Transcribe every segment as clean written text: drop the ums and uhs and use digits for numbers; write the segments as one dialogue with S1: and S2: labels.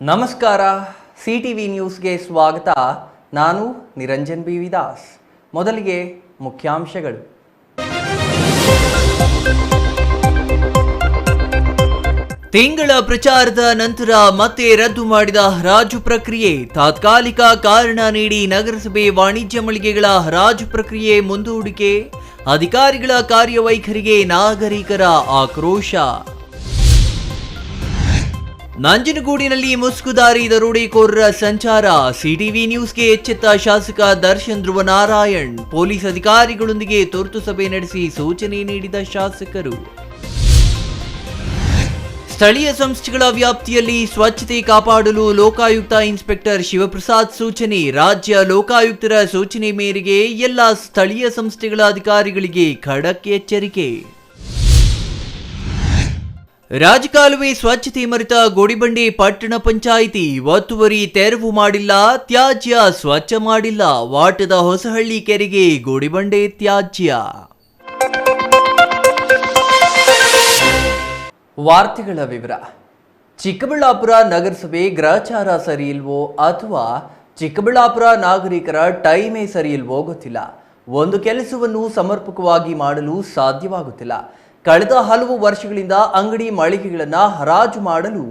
S1: ನಮಸ್ಕಾರ. CTV ನ್ಯೂಸ್ಗೆ ಸ್ವಾಗತ. ನಾನು ನಿರಂಜನ್ ಬಿ ವಿದಾಸ್. ಮೊದಲಿಗೆ ಮುಖ್ಯಾಂಶಗಳು. ತಿಂಗಳ ಪ್ರಚಾರದ ನಂತರ ಮತ್ತೆ ರದ್ದು ಮಾಡಿದ ಹರಾಜು ಪ್ರಕ್ರಿಯೆ. ತಾತ್ಕಾಲಿಕ ಕಾರಣ ನೀಡಿ ನಗರಸಭೆ ವಾಣಿಜ್ಯ ಮಳಿಗೆಗಳ ಹರಾಜು ಪ್ರಕ್ರಿಯೆ ಮುಂದೂಡಿಕೆ. ಅಧಿಕಾರಿಗಳ ಕಾರ್ಯವೈಖರಿಗೆ ನಾಗರಿಕರ ಆಕ್ರೋಶ. ನಂಜನಗೂಡಿನಲ್ಲಿ ಮುಸುಕುದಾರಿ ದರೋಡೆಕೋರರ ಸಂಚಾರ. CTV ನ್ಯೂಸ್ಗೆ ಎಚ್ಚೆತ್ತ ಶಾಸಕ ದರ್ಶನ್ ಧ್ರುವನಾರಾಯಣ್. ಪೊಲೀಸ್ ಅಧಿಕಾರಿಗಳೊಂದಿಗೆ ತುರ್ತು ಸಭೆ ನಡೆಸಿ ಸೂಚನೆ ನೀಡಿದ ಶಾಸಕರು. ಸ್ಥಳೀಯ ಸಂಸ್ಥೆಗಳ ವ್ಯಾಪ್ತಿಯಲ್ಲಿ ಸ್ವಚ್ಛತೆ ಕಾಪಾಡಲು ಲೋಕಾಯುಕ್ತ ಇನ್ಸ್ಪೆಕ್ಟರ್ ಶಿವಪ್ರಸಾದ್ ಸೂಚನೆ. ರಾಜ್ಯ ಲೋಕಾಯುಕ್ತರ ಸೂಚನೆ ಮೇರೆಗೆ ಎಲ್ಲ ಸ್ಥಳೀಯ ಸಂಸ್ಥೆಗಳ ಅಧಿಕಾರಿಗಳಿಗೆ ಖಡಕ್ ಎಚ್ಚರಿಕೆ. ರಾಜಕಾಲುವೆ ಸ್ವಚ್ಛತೆ ಮರೆತ ಗೋಡಿಬಂಡೆ ಪಟ್ಟಣ ಪಂಚಾಯಿತಿ. ಒತ್ತುವರಿ ತೆರವು ಮಾಡಿಲ್ಲ, ತ್ಯಾಜ್ಯ ಸ್ವಚ್ಛ ಮಾಡಿಲ್ಲ. ವಾಟದ ಹೊಸಹಳ್ಳಿ ಕೆರೆಗೆ ಗೋಡಿಬಂಡೆ ತ್ಯಾಜ್ಯ. ವಾರ್ತೆಗಳ ವಿವರ. ಚಿಕ್ಕಬಳ್ಳಾಪುರ ನಗರಸಭೆ ಗ್ರಹಚಾರ ಸರಿಯಿಲ್ವೋ ಅಥವಾ ಚಿಕ್ಕಬಳ್ಳಾಪುರ ನಾಗರಿಕರ ಟೈಮೇ ಸರಿಯಿಲ್ವೋ ಗೊತ್ತಿಲ್ಲ. ಒಂದು ಕೆಲಸವನ್ನು ಸಮರ್ಪಕವಾಗಿ ಮಾಡಲು ಸಾಧ್ಯವಾಗುತ್ತಿಲ್ಲ. ಕಳೆದ ಹಲವು ವರ್ಷಗಳಿಂದ ಅಂಗಡಿ ಮಳಿಗೆಗಳನ್ನು ಹರಾಜು ಮಾಡಲು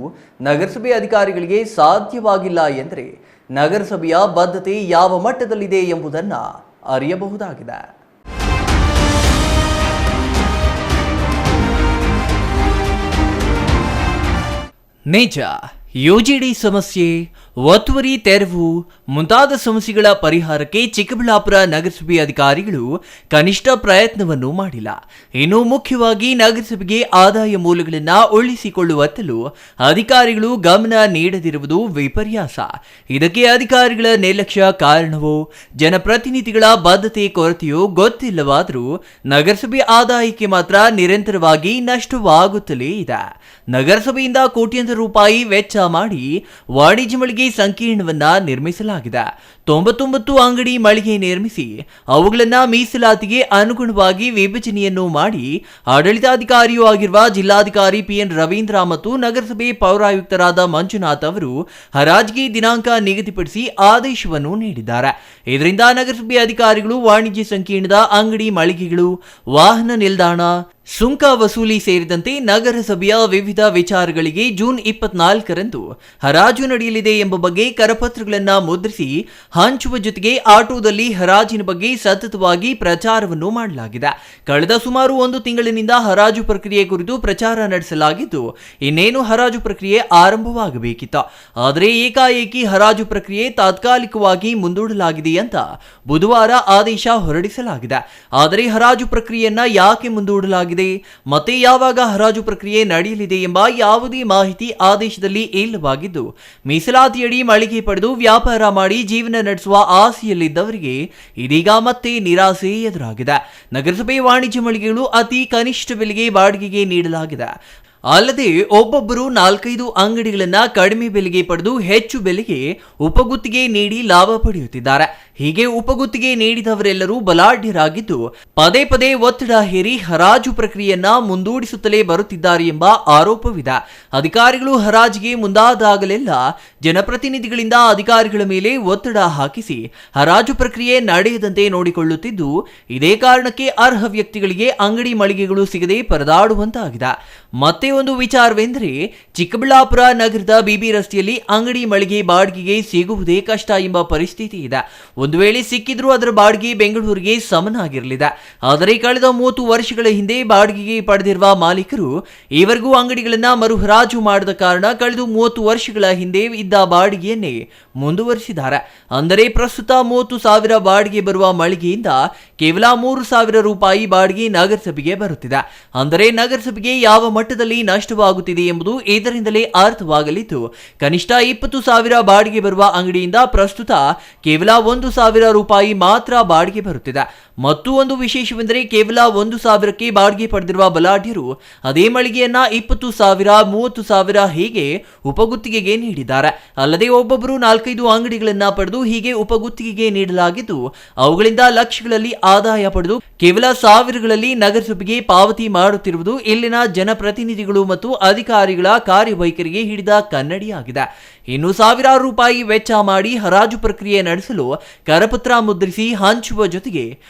S1: ನಗರಸಭೆ ಅಧಿಕಾರಿಗಳಿಗೆ ಸಾಧ್ಯವಾಗಿಲ್ಲ ಎಂದರೆ ನಗರಸಭೆಯ ಬದ್ಧತೆ ಯಾವ ಮಟ್ಟದಲ್ಲಿದೆ ಎಂಬುದನ್ನು ಅರಿಯಬಹುದಾಗಿದೆ. ನಿಜ, UGD ಸಮಸ್ಯೆ, ಒತ್ತುವರಿ ತೆರವು ಮುಂತಾದ ಸಮಸ್ಯೆಗಳ ಪರಿಹಾರಕ್ಕೆ ಚಿಕ್ಕಬಳ್ಳಾಪುರ ನಗರಸಭೆ ಅಧಿಕಾರಿಗಳು ಕನಿಷ್ಠ ಪ್ರಯತ್ನವನ್ನು ಮಾಡಿಲ್ಲ. ಇನ್ನು ಮುಖ್ಯವಾಗಿ ನಗರಸಭೆಗೆ ಆದಾಯ ಮೂಲಗಳನ್ನು ಉಳಿಸಿಕೊಳ್ಳುವತ್ತಲೂ ಅಧಿಕಾರಿಗಳು ಗಮನ ನೀಡದಿರುವುದು ವಿಪರ್ಯಾಸ. ಇದಕ್ಕೆ ಅಧಿಕಾರಿಗಳ ನಿರ್ಲಕ್ಷ್ಯ ಕಾರಣವೋ ಜನಪ್ರತಿನಿಧಿಗಳ ಬದ್ಧತೆ ಕೊರತೆಯೋ ಗೊತ್ತಿಲ್ಲವಾದರೂ ನಗರಸಭೆ ಆದಾಯಕ್ಕೆ ಮಾತ್ರ ನಿರಂತರವಾಗಿ ನಷ್ಟವಾಗುತ್ತಲೇ ಇದೆ. ನಗರಸಭೆಯಿಂದ ಕೋಟ್ಯಾಂತರ ರೂಪಾಯಿ ವೆಚ್ಚ ಮಾಡಿ ವಾಣಿಜ್ಯ ಮಳಿಗೆ ಸಂಕೀರ್ಣವನ್ನ ನಿರ್ಮಿಸಲಾಗಿದೆ. 99 ಅಂಗಡಿ ಮಳಿಗೆ ನಿರ್ಮಿಸಿ ಅವುಗಳನ್ನ ಮೀಸಲಾತಿಗೆ ಅನುಗುಣವಾಗಿ ವಿಭಜನೆಯನ್ನು ಮಾಡಿ ಆಡಳಿತಾಧಿಕಾರಿಯೂ ಆಗಿರುವ ಜಿಲ್ಲಾಧಿಕಾರಿ PN ರವೀಂದ್ರ ಮತ್ತು ನಗರಸಭೆ ಪೌರಾಯುಕ್ತರಾದ ಮಂಜುನಾಥ್ ಅವರು ಹರಾಜಿಗೆ ದಿನಾಂಕ ನಿಗದಿಪಡಿಸಿ ಆದೇಶವನ್ನು ನೀಡಿದ್ದಾರೆ. ಇದರಿಂದ ನಗರಸಭೆ ಅಧಿಕಾರಿಗಳು ವಾಣಿಜ್ಯ ಸಂಕೀರ್ಣದ ಅಂಗಡಿ ಮಳಿಗೆಗಳು, ವಾಹನ ನಿಲ್ದಾಣ, ಸುಂಕ ವಸೂಲಿ ಸೇರಿದಂತೆ ನಗರಸಭೆಯ ವಿವಿಧ ವಿಚಾರಗಳಿಗೆ ಜೂನ್ 24ರಂದು ಹರಾಜು ನಡೆಯಲಿದೆ ಎಂಬ ಬಗ್ಗೆ ಕರಪತ್ರಗಳನ್ನು ಮುದ್ರಿಸಿ ಹಂಚುವ ಜೊತೆಗೆ ಆಟೋದಲ್ಲಿ ಹರಾಜಿನ ಬಗ್ಗೆ ಸತತವಾಗಿ ಪ್ರಚಾರವನ್ನು ಮಾಡಲಾಗಿದೆ. ಕಳೆದ ಸುಮಾರು 1 ತಿಂಗಳಿನಿಂದ ಹರಾಜು ಪ್ರಕ್ರಿಯೆ ಕುರಿತು ಪ್ರಚಾರ ನಡೆಸಲಾಗಿದ್ದು ಇನ್ನೇನು ಹರಾಜು ಪ್ರಕ್ರಿಯೆ ಆರಂಭವಾಗಬೇಕಿತ್ತು. ಆದರೆ ಏಕಾಏಕಿ ಹರಾಜು ಪ್ರಕ್ರಿಯೆ ತಾತ್ಕಾಲಿಕವಾಗಿ ಮುಂದೂಡಲಾಗಿದೆ ಅಂತ ಬುಧವಾರ ಆದೇಶ ಹೊರಡಿಸಲಾಗಿದೆ. ಆದರೆ ಹರಾಜು ಪ್ರಕ್ರಿಯೆಯನ್ನ ಯಾಕೆ ಮುಂದೂಡಲಾಗಿದೆ, ಮತ್ತೆ ಯಾವಾಗ ಹರಾಜು ಪ್ರಕ್ರಿಯೆ ನಡೆಯಲಿದೆ ಎಂಬ ಯಾವುದೇ ಮಾಹಿತಿ ಆದೇಶದಲ್ಲಿ ಇಲ್ಲವಾಗಿದ್ದು ಮೀಸಲಾತಿಯಡಿ ಮಳಿಗೆ ಪಡೆದು ವ್ಯಾಪಾರ ಮಾಡಿ ಜೀವನ ನಡೆಸುವ ಆಸೆಯಲ್ಲಿದ್ದವರಿಗೆ ಇದೀಗ ಮತ್ತೆ ನಿರಾಸೆ ಎದುರಾಗಿದೆ. ನಗರಸಭೆ ವಾಣಿಜ್ಯ ಮಳಿಗೆಗಳು ಅತಿ ಕನಿಷ್ಠ ಬೆಲೆಗೆ ಬಾಡಿಗೆಗೆ ನೀಡಲಾಗಿದೆ. ಅಲ್ಲದೆ ಒಬ್ಬೊಬ್ಬರು 4-5 ಅಂಗಡಿಗಳನ್ನ ಕಡಿಮೆ ಬೆಲೆಗೆ ಪಡೆದು ಹೆಚ್ಚು ಬೆಲೆಗೆ ಉಪಗುತ್ತಿಗೆ ನೀಡಿ ಲಾಭ ಪಡೆಯುತ್ತಿದ್ದಾರೆ. ಹೀಗೆ ಉಪಗುತ್ತಿಗೆ ನೀಡಿದವರೆಲ್ಲರೂ ಬಲಾಢ್ಯರಾಗಿದ್ದು ಪದೇ ಪದೇ ಒತ್ತಡ ಹೇರಿ ಹರಾಜು ಪ್ರಕ್ರಿಯೆಯನ್ನ ಮುಂದೂಡಿಸುತ್ತಲೇ ಬರುತ್ತಿದ್ದಾರೆ ಎಂಬ ಆರೋಪವಿದೆ. ಅಧಿಕಾರಿಗಳು ಹರಾಜಿಗೆ ಮುಂದಾದಾಗಲೆಲ್ಲ ಜನಪ್ರತಿನಿಧಿಗಳಿಂದ ಅಧಿಕಾರಿಗಳ ಮೇಲೆ ಒತ್ತಡ ಹಾಕಿಸಿ ಹರಾಜು ಪ್ರಕ್ರಿಯೆ ನಡೆಯದಂತೆ ನೋಡಿಕೊಳ್ಳುತ್ತಿದ್ದು ಇದೇ ಕಾರಣಕ್ಕೆ ಅರ್ಹ ವ್ಯಕ್ತಿಗಳಿಗೆ ಅಂಗಡಿ ಮಳಿಗೆಗಳು ಸಿಗದೆ ಪರದಾಡುವಂತಾಗಿದೆ. ಮತ್ತೆ ಒಂದು ವಿಚಾರವೆಂದರೆ ಚಿಕ್ಕಬಳ್ಳಾಪುರ ನಗರದ BB ರಸ್ತೆಯಲ್ಲಿ ಅಂಗಡಿ ಮಳಿಗೆ ಬಾಡಿಗೆಗೆ ಸಿಗುವುದೇ ಕಷ್ಟ ಎಂಬ ಪರಿಸ್ಥಿತಿ ಇದೆ. ಒಂದು ವೇಳೆ ಸಿಕ್ಕಿದ್ರೂ ಅದರ ಬಾಡಿಗೆ ಬೆಂಗಳೂರಿಗೆ ಸಮನಾಗಿರಲಿದೆ. ಆದರೆ ಕಳೆದ 30 ವರ್ಷಗಳ ಹಿಂದೆ ಬಾಡಿಗೆಗೆ ಪಡೆದಿರುವ ಮಾಲೀಕರು ಈವರೆಗೂ ಅಂಗಡಿಗಳನ್ನ ಮರುಹರಾಜು ಮಾಡದ ಕಾರಣ ಕಳೆದ 30 ವರ್ಷಗಳ ಹಿಂದೆ ಇದ್ದ ಬಾಡಿಗೆಯನ್ನೇ ಮುಂದುವರಿಸಿದ್ದಾರೆ. ಅಂದರೆ ಪ್ರಸ್ತುತ 30,000 ಬಾಡಿಗೆ ಬರುವ ಮಳಿಗೆಯಿಂದ ಕೇವಲ 3,000 ರೂಪಾಯಿ ಬಾಡಿಗೆ ನಗರಸಭೆಗೆ ಬರುತ್ತಿದೆ. ಅಂದರೆ ನಗರಸಭೆಗೆ ಯಾವ ಮಟ್ಟದಲ್ಲಿ ನಷ್ಟವಾಗುತ್ತಿದೆ ಎಂಬುದು ಇದರಿಂದಲೇ ಅರ್ಥವಾಗಲಿದ್ದು ಕನಿಷ್ಠ 20,000 ಬಾಡಿಗೆ ಬರುವ ಅಂಗಡಿಯಿಂದ ಪ್ರಸ್ತುತ ಕೇವಲ 1 30,000 ರೂಪಾಯಿ ಮಾತ್ರ ಬಾಡಿಗೆ ಬರುತ್ತಿದೆ. ಮತ್ತು ಒಂದು ವಿಶೇಷವೆಂದರೆ ಕೇವಲ 1,000ಕ್ಕೆ ಬಾಡಿಗೆ ಪಡೆದಿರುವ ಬಲಾಢ್ಯರು ಅದೇ ಮಳಿಗೆಯನ್ನ 20,000, 30,000 ಹೀಗೆ ಉಪಗುತ್ತಿಗೆಗೆ ನೀಡಿದ್ದಾರೆ. ಅಲ್ಲದೆ ಒಬ್ಬೊಬ್ಬರು 4-5 ಅಂಗಡಿಗಳನ್ನ ಪಡೆದು ಹೀಗೆ ಉಪಗುತ್ತಿಗೆಗೆ ನೀಡಲಾಗಿದ್ದು ಅವುಗಳಿಂದ ಲಕ್ಷಗಳಲ್ಲಿ ಆದಾಯ ಪಡೆದು ಕೇವಲ ಸಾವಿರಗಳಲ್ಲಿ ನಗರಸಭೆಗೆ ಪಾವತಿ ಮಾಡುತ್ತಿರುವುದು ಇಲ್ಲಿನ ಜನಪ್ರತಿನಿಧಿಗಳು ಮತ್ತು ಅಧಿಕಾರಿಗಳ ಕಾರ್ಯವೈಖರಿಗೆ ಹಿಡಿದ ಕನ್ನಡಿಯಾಗಿದೆ. ಇನ್ನು ಸಾವಿರಾರು ರೂಪಾಯಿ ವೆಚ್ಚ ಮಾಡಿ ಹರಾಜು ಪ್ರಕ್ರಿಯೆ ನಡೆಸಲು ಕರಪತ್ರ ಮುದ್ರಿಸಿ ಹಂಚುವ ಜೊತೆಗೆ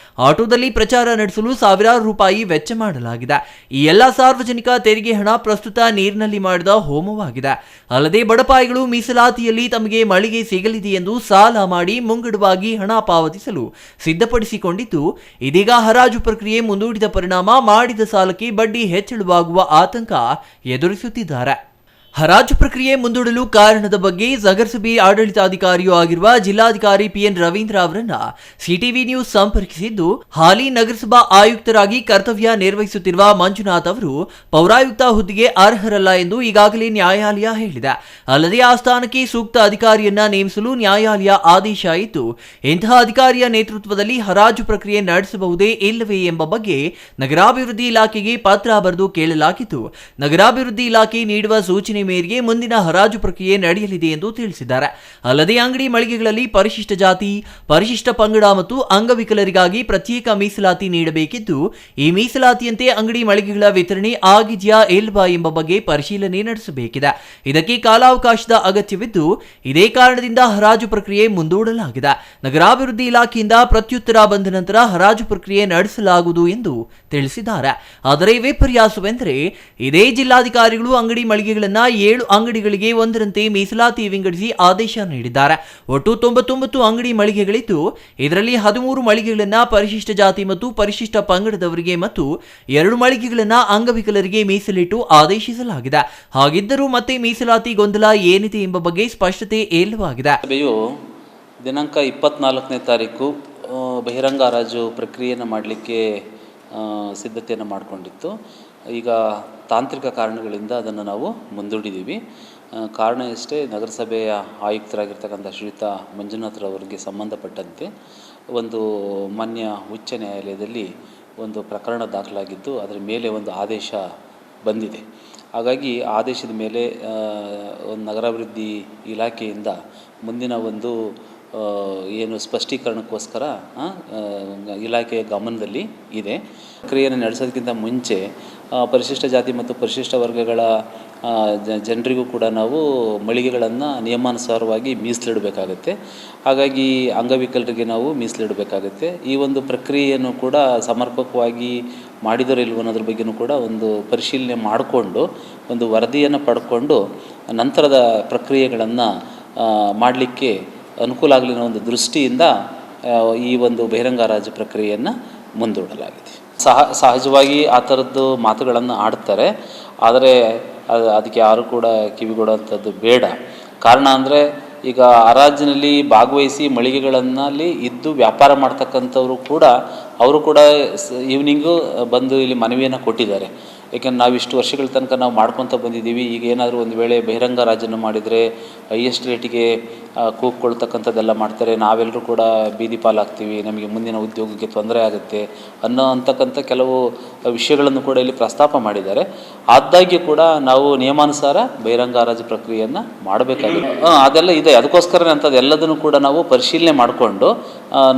S1: ಆಟೋದಲ್ಲಿ ಪ್ರಚಾರ ನಡೆಸಲು ಸಾವಿರಾರು ರೂಪಾಯಿ ವೆಚ್ಚ ಮಾಡಲಾಗಿದೆ. ಈ ಎಲ್ಲ ಸಾರ್ವಜನಿಕ ತೆರಿಗೆ ಹಣ ಪ್ರಸ್ತುತ ನೀರಿನಲ್ಲಿ ಮಾಡಿದ ಹೋಮವಾಗಿದೆ. ಅಲ್ಲದೆ ಬಡಪಾಯಿಗಳು ಮೀಸಲಾತಿಯಲ್ಲಿ ತಮಗೆ ಮಳಿಗೆ ಸಿಗಲಿದೆ ಎಂದು ಸಾಲ ಮಾಡಿ ಮುಂಗಡವಾಗಿ ಹಣ ಪಾವತಿಸಲು ಸಿದ್ಧಪಡಿಸಿಕೊಂಡಿದ್ದು ಇದೀಗ ಹರಾಜು ಪ್ರಕ್ರಿಯೆ ಮುಂದೂಡಿದ ಪರಿಣಾಮ ಮಾಡಿದ ಸಾಲಕ್ಕೆ ಬಡ್ಡಿ ಹೆಚ್ಚಳವಾಗುವ ಆತಂಕ ಎದುರಿಸುತ್ತಿದ್ದಾರೆ. ಹರಾಜು ಪ್ರಕ್ರಿಯೆ ಮುಂದೂಡಲು ಕಾರಣದ ಬಗ್ಗೆ ನಗರಸಭೆ ಆಡಳಿತಾಧಿಕಾರಿಯೂ ಆಗಿರುವ ಜಿಲ್ಲಾಧಿಕಾರಿ PN ರವೀಂದ್ರ ಅವರನ್ನ ಸಿಟಿವಿ ನ್ಯೂಸ್ ಸಂಪರ್ಕಿಸಿದ್ದು, ಹಾಲಿ ನಗರಸಭಾ ಆಯುಕ್ತರಾಗಿ ಕರ್ತವ್ಯ ನಿರ್ವಹಿಸುತ್ತಿರುವ ಮಂಜುನಾಥ್ ಅವರು ಪೌರಾಯುಕ್ತ ಹುದ್ದೆಗೆ ಅರ್ಹರಲ್ಲ ಎಂದು ಈಗಾಗಲೇ ನ್ಯಾಯಾಲಯ ಹೇಳಿದೆ. ಅಲ್ಲದೆ ಆ ಸ್ಥಾನಕ್ಕೆ ಸೂಕ್ತ ಅಧಿಕಾರಿಯನ್ನ ನೇಮಿಸಲು ನ್ಯಾಯಾಲಯ ಆದೇಶ ಇದ್ದು ಇಂತಹ ಅಧಿಕಾರಿಯ ನೇತೃತ್ವದಲ್ಲಿ ಹರಾಜು ಪ್ರಕ್ರಿಯೆ ನಡೆಸಬಹುದೇ ಇಲ್ಲವೇ ಎಂಬ ಬಗ್ಗೆ ನಗರಾಭಿವೃದ್ಧಿ ಇಲಾಖೆಗೆ ಪತ್ರ ಬರೆದು ಕೇಳಲಾಗಿದ್ದು ನಗರಾಭಿವೃದ್ಧಿ ಇಲಾಖೆ ನೀಡುವ ಸೂಚನೆ ಮೇರೆಗೆ ಮುಂದಿನ ಹರಾಜು ಪ್ರಕ್ರಿಯೆ ನಡೆಯಲಿದೆ ಎಂದು ತಿಳಿಸಿದ್ದಾರೆ. ಅಲ್ಲದೆ ಅಂಗಡಿ ಮಳಿಗೆಗಳಲ್ಲಿ ಪರಿಶಿಷ್ಟ ಜಾತಿ, ಪರಿಶಿಷ್ಟ ಪಂಗಡ ಮತ್ತು ಅಂಗವಿಕಲರಿಗಾಗಿ ಪ್ರತ್ಯೇಕ ಮೀಸಲಾತಿ ನೀಡಬೇಕಿದ್ದು ಈ ಮೀಸಲಾತಿಯಂತೆ ಅಂಗಡಿ ಮಳಿಗೆಗಳ ವಿತರಣೆ ಆಗಿದೆಯಾ ಇಲ್ವಾ ಎಂಬ ಬಗ್ಗೆ ಪರಿಶೀಲನೆ ನಡೆಸಬೇಕಿದೆ. ಇದಕ್ಕೆ ಕಾಲಾವಕಾಶದ ಅಗತ್ಯವಿದ್ದು ಇದೇ ಕಾರಣದಿಂದ ಹರಾಜು ಪ್ರಕ್ರಿಯೆ ಮುಂದೂಡಲಾಗಿದೆ. ನಗರಾಭಿವೃದ್ಧಿ ಇಲಾಖೆಯಿಂದ ಪ್ರತ್ಯುತ್ತರ ಬಂದ ನಂತರ ಹರಾಜು ಪ್ರಕ್ರಿಯೆ ನಡೆಸಲಾಗುವುದು ಎಂದು ತಿಳಿಸಿದ್ದಾರೆ. ಆದರೆ ವಿಪರ್ಯಾಸವೆಂದರೆ ಇದೇ ಜಿಲ್ಲಾಧಿಕಾರಿಗಳು ಅಂಗಡಿ ಮಳಿಗೆಗಳನ್ನು 7 ಅಂಗಡಿಗಳಿಗೆ ಒಂದರಂತೆ ಮೀಸಲಾತಿ ವಿಂಗಡಿಸಿ ಆದೇಶ ನೀಡಿದ್ದಾರೆ. ಒಟ್ಟು 99 ಅಂಗಡಿ ಮಳಿಗೆಗಳಿದ್ದು ಇದರಲ್ಲಿ 13 ಮಳಿಗೆಗಳನ್ನು ಪರಿಶಿಷ್ಟ ಜಾತಿ ಮತ್ತು ಪರಿಶಿಷ್ಟ ಪಂಗಡದವರಿಗೆ ಮತ್ತು 2 ಮಳಿಗೆಗಳನ್ನು ಅಂಗವಿಕಲರಿಗೆ ಮೀಸಲಿಟ್ಟು ಆದೇಶಿಸಲಾಗಿದೆ. ಹಾಗಿದ್ದರೂ ಮತ್ತೆ ಮೀಸಲಾತಿ ಗೊಂದಲ ಏನಿದೆ ಎಂಬ ಬಗ್ಗೆ ಸ್ಪಷ್ಟತೆ ಇಲ್ಲವಾಗಿದೆ.
S2: ಸಭೆಯು ದಿನಾಂಕ 24ನೇ ತಾರೀಕು ಬಹಿರಂಗ ಹರಾಜು ಪ್ರಕ್ರಿಯೆಯನ್ನು ಮಾಡಲಿಕ್ಕೆ ಸಿದ್ಧತೆಯನ್ನು ಮಾಡಿಕೊಂಡಿತ್ತು. ಈಗ ತಾಂತ್ರಿಕ ಕಾರಣಗಳಿಂದ ಅದನ್ನು ನಾವು ಮುಂದೂಡಿದ್ದೀವಿ. ಕಾರಣ ಇಷ್ಟೇ, ನಗರಸಭೆಯ ಆಯುಕ್ತರಾಗಿರ್ತಕ್ಕಂಥ ಶ್ರೀಯುತ ಮಂಜುನಾಥ್ರವರಿಗೆ ಸಂಬಂಧಪಟ್ಟಂತೆ ಒಂದು ಮಾನ್ಯ ಉಚ್ಚ ನ್ಯಾಯಾಲಯದಲ್ಲಿ ಒಂದು ಪ್ರಕರಣ ದಾಖಲಾಗಿದ್ದು ಅದರ ಮೇಲೆ ಒಂದು ಆದೇಶ ಬಂದಿದೆ. ಹಾಗಾಗಿ ಆದೇಶದ ಮೇಲೆ ಒಂದು ನಗರಾಭಿವೃದ್ಧಿ ಇಲಾಖೆಯಿಂದ ಮುಂದಿನ ಒಂದು ಏನು ಸ್ಪಷ್ಟೀಕರಣಕ್ಕೋಸ್ಕರ ಇಲಾಖೆಯ ಗಮನದಲ್ಲಿ ಇದೆ. ಪ್ರಕ್ರಿಯೆಯನ್ನು ನಡೆಸೋದಕ್ಕಿಂತ ಮುಂಚೆ ಪರಿಶಿಷ್ಟ ಜಾತಿ ಮತ್ತು ಪರಿಶಿಷ್ಟ ವರ್ಗಗಳ ಜನರಿಗೂ ಕೂಡ ನಾವು ಮಳಿಗೆಗಳನ್ನು ನಿಯಮಾನುಸಾರವಾಗಿ ಮೀಸಲಿಡಬೇಕಾಗತ್ತೆ. ಹಾಗಾಗಿ ಅಂಗವಿಕಲರಿಗೆ ನಾವು ಮೀಸಲಿಡಬೇಕಾಗತ್ತೆ. ಈ ಒಂದು ಪ್ರಕ್ರಿಯೆಯನ್ನು ಕೂಡ ಸಮರ್ಪಕವಾಗಿ ಮಾಡಿದರೋ ಇಲ್ವೋ ಅನ್ನೋದ್ರ ಬಗ್ಗೆಯೂ ಕೂಡ ಒಂದು ಪರಿಶೀಲನೆ ಮಾಡಿಕೊಂಡು ಒಂದು ವರದಿಯನ್ನು ಪಡ್ಕೊಂಡು ನಂತರದ ಪ್ರಕ್ರಿಯೆಗಳನ್ನು ಮಾಡಲಿಕ್ಕೆ ಅನುಕೂಲ ಆಗಲಿ ಅನ್ನೋ ಒಂದು ದೃಷ್ಟಿಯಿಂದ ಈ ಒಂದು ಬಹಿರಂಗ ಹರಾಜು ಪ್ರಕ್ರಿಯೆಯನ್ನು ಮುಂದೂಡಲಾಗಿದೆ. ಸಹಜವಾಗಿ ಆ ಥರದ್ದು ಮಾತುಗಳನ್ನು ಆಡ್ತಾರೆ, ಆದರೆ ಅದಕ್ಕೆ ಯಾರು ಕೂಡ ಕಿವಿಗೊಡುವಂಥದ್ದು ಬೇಡ. ಕಾರಣ ಅಂದರೆ ಈಗ ಹರಾಜಿನಲ್ಲಿ ಭಾಗವಹಿಸಿ ಮಳಿಗೆಗಳಲ್ಲಿ ಇದ್ದು ವ್ಯಾಪಾರ ಮಾಡ್ತಕ್ಕಂಥವರು ಕೂಡ ಅವರು ಕೂಡ ಈವ್ನಿಂಗು ಬಂದು ಇಲ್ಲಿ ಮನವಿಯನ್ನು ಕೊಟ್ಟಿದ್ದಾರೆ. ಏಕೆಂದ್ರೆ ನಾವು ಇಷ್ಟು ವರ್ಷಗಳ ತನಕ ನಾವು ಮಾಡ್ಕೊತ ಬಂದಿದ್ದೀವಿ. ಈಗ ಏನಾದರೂ ಒಂದು ವೇಳೆ ಬಹಿರಂಗ ಹರಾಜನ್ನು ಮಾಡಿದರೆ ಹೈಯೆಸ್ಟ್ ರೇಟಿಗೆ ಕೂಗ್ಕೊಳ್ತಕ್ಕಂಥದ್ದೆಲ್ಲ ಮಾಡ್ತಾರೆ, ನಾವೆಲ್ಲರೂ ಕೂಡ ಬೀದಿ ಪಾಲಾಗ್ತೀವಿ, ನಮಗೆ ಮುಂದಿನ ಉದ್ಯೋಗಕ್ಕೆ ತೊಂದರೆ ಆಗುತ್ತೆ ಅಂತಕ್ಕಂಥ ಕೆಲವು ವಿಷಯಗಳನ್ನು ಕೂಡ ಇಲ್ಲಿ ಪ್ರಸ್ತಾಪ ಮಾಡಿದ್ದಾರೆ. ಆದಾಗ್ಯೂ ಕೂಡ ನಾವು ನಿಯಮಾನುಸಾರ ಬಹಿರಂಗ ಹರಾಜು ಪ್ರಕ್ರಿಯೆಯನ್ನು ಮಾಡಬೇಕಾಗಿದೆ. ಅದೆಲ್ಲ ಇದೆ, ಅದಕ್ಕೋಸ್ಕರನೇ ಅಂಥದ್ದು ಎಲ್ಲದನ್ನು ಕೂಡ ನಾವು ಪರಿಶೀಲನೆ ಮಾಡಿಕೊಂಡು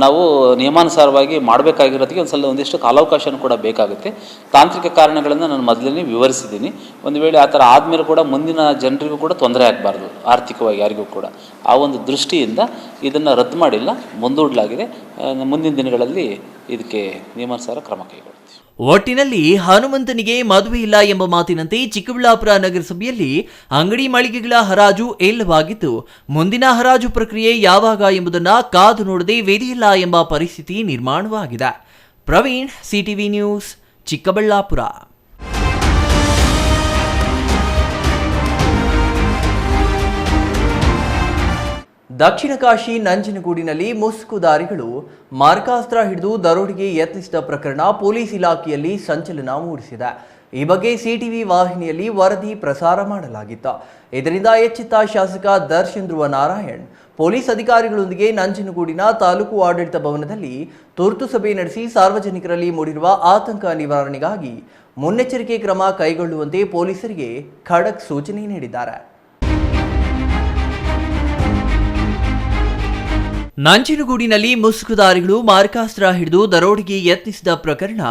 S2: ನಾವು ನಿಯಮಾನುಸಾರವಾಗಿ ಮಾಡಬೇಕಾಗಿರೋದಕ್ಕೆ ಒಂದಿಷ್ಟು ಕಾಲಾವಕಾಶನೂ ಕೂಡ ಬೇಕಾಗುತ್ತೆ. ತಾಂತ್ರಿಕ ಕಾರಣಗಳನ್ನು ನಾನು ಮೊದಲನೇ ವಿವರಿಸಿದ್ದೀನಿ. ಒಂದು ವೇಳೆ ಆ ಥರ ಆದಮೇಲೆ ಕೂಡ ಮುಂದಿನ ಜನರಿಗೂ ಕೂಡ ತೊಂದರೆ ಆಗಬಾರ್ದು, ಆರ್ಥಿಕವಾಗಿ ಯಾರಿಗೂ ಕೂಡ. ಆ ಒಂದು ದೃಷ್ಟಿಯಿಂದ ಇದನ್ನು ರದ್ದು ಮಾಡಿಲ್ಲ, ಮುಂದೂಡಲಾಗಿದೆ. ಮುಂದಿನ ದಿನಗಳಲ್ಲಿ ಇದಕ್ಕೆ ನಿಯಮಾನುಸಾರ ಕ್ರಮ ಕೈಗೊಳ್ಳುತ್ತೆ.
S1: ಒಟ್ಟಿನಲ್ಲಿ ಹನುಮಂತನಿಗೆ ಮದುವೆ ಇಲ್ಲ ಎಂಬ ಮಾತಿನಂತೆ ಚಿಕ್ಕಬಳ್ಳಾಪುರ ನಗರಸಭೆಯಲ್ಲಿ ಅಂಗಡಿ ಮಳಿಗೆಗಳ ಹರಾಜು ಇಲ್ಲವಾಗಿದ್ದು ಮುಂದಿನ ಹರಾಜು ಪ್ರಕ್ರಿಯೆ ಯಾವಾಗ ಎಂಬುದನ್ನು ಕಾದು ನೋಡದೆ ವೇದಿಯಿಲ್ಲ ಎಂಬ ಪರಿಸ್ಥಿತಿ ನಿರ್ಮಾಣವಾಗಿದೆ. Praveen, CTV news, Chikkaballapur. ದಕ್ಷಿಣ ಕಾಶಿ ನಂಜನಗೂಡಿನಲ್ಲಿ ಮುಸುಕುದಾರಿಗಳು ಮಾರಕಾಸ್ತ್ರ ಹಿಡಿದು ದರೋಡೆಗೆ ಯತ್ನಿಸಿದ ಪ್ರಕರಣ ಪೊಲೀಸ್ ಇಲಾಖೆಯಲ್ಲಿ ಸಂಚಲನ ಮೂಡಿಸಿದೆ. ಈ ಬಗ್ಗೆ ಸಿಟಿವಿ ವಾಹಿನಿಯಲ್ಲಿ ವರದಿ ಪ್ರಸಾರ ಮಾಡಲಾಗಿತ್ತು. ಇದರಿಂದ ಎಚ್ಚೆತ್ತ ಶಾಸಕ ದರ್ಶನ್ ಧ್ರುವ ನಾರಾಯಣ್ ಪೊಲೀಸ್ ಅಧಿಕಾರಿಗಳೊಂದಿಗೆ ನಂಜನಗೂಡಿನ ತಾಲೂಕು ಆಡಳಿತ ಭವನದಲ್ಲಿ ತುರ್ತು ಸಭೆ ನಡೆಸಿ ಸಾರ್ವಜನಿಕರಲ್ಲಿ ಮೂಡಿರುವ ಆತಂಕ ನಿವಾರಣೆಗಾಗಿ ಮುನ್ನೆಚ್ಚರಿಕೆ ಕ್ರಮ ಕೈಗೊಳ್ಳುವಂತೆ ಪೊಲೀಸರಿಗೆ ಖಡಕ್ ಸೂಚನೆ ನೀಡಿದ್ದಾರೆ. ನಂಜನಗೂಡಿನಲ್ಲಿ ಮುಸುಕುದಾರಿಗಳು ಮಾರಕಾಸ್ತ್ರ ಹಿಡಿದು ದರೋಡೆಗೆ ಯತ್ನಿಸಿದ ಪ್ರಕರಣ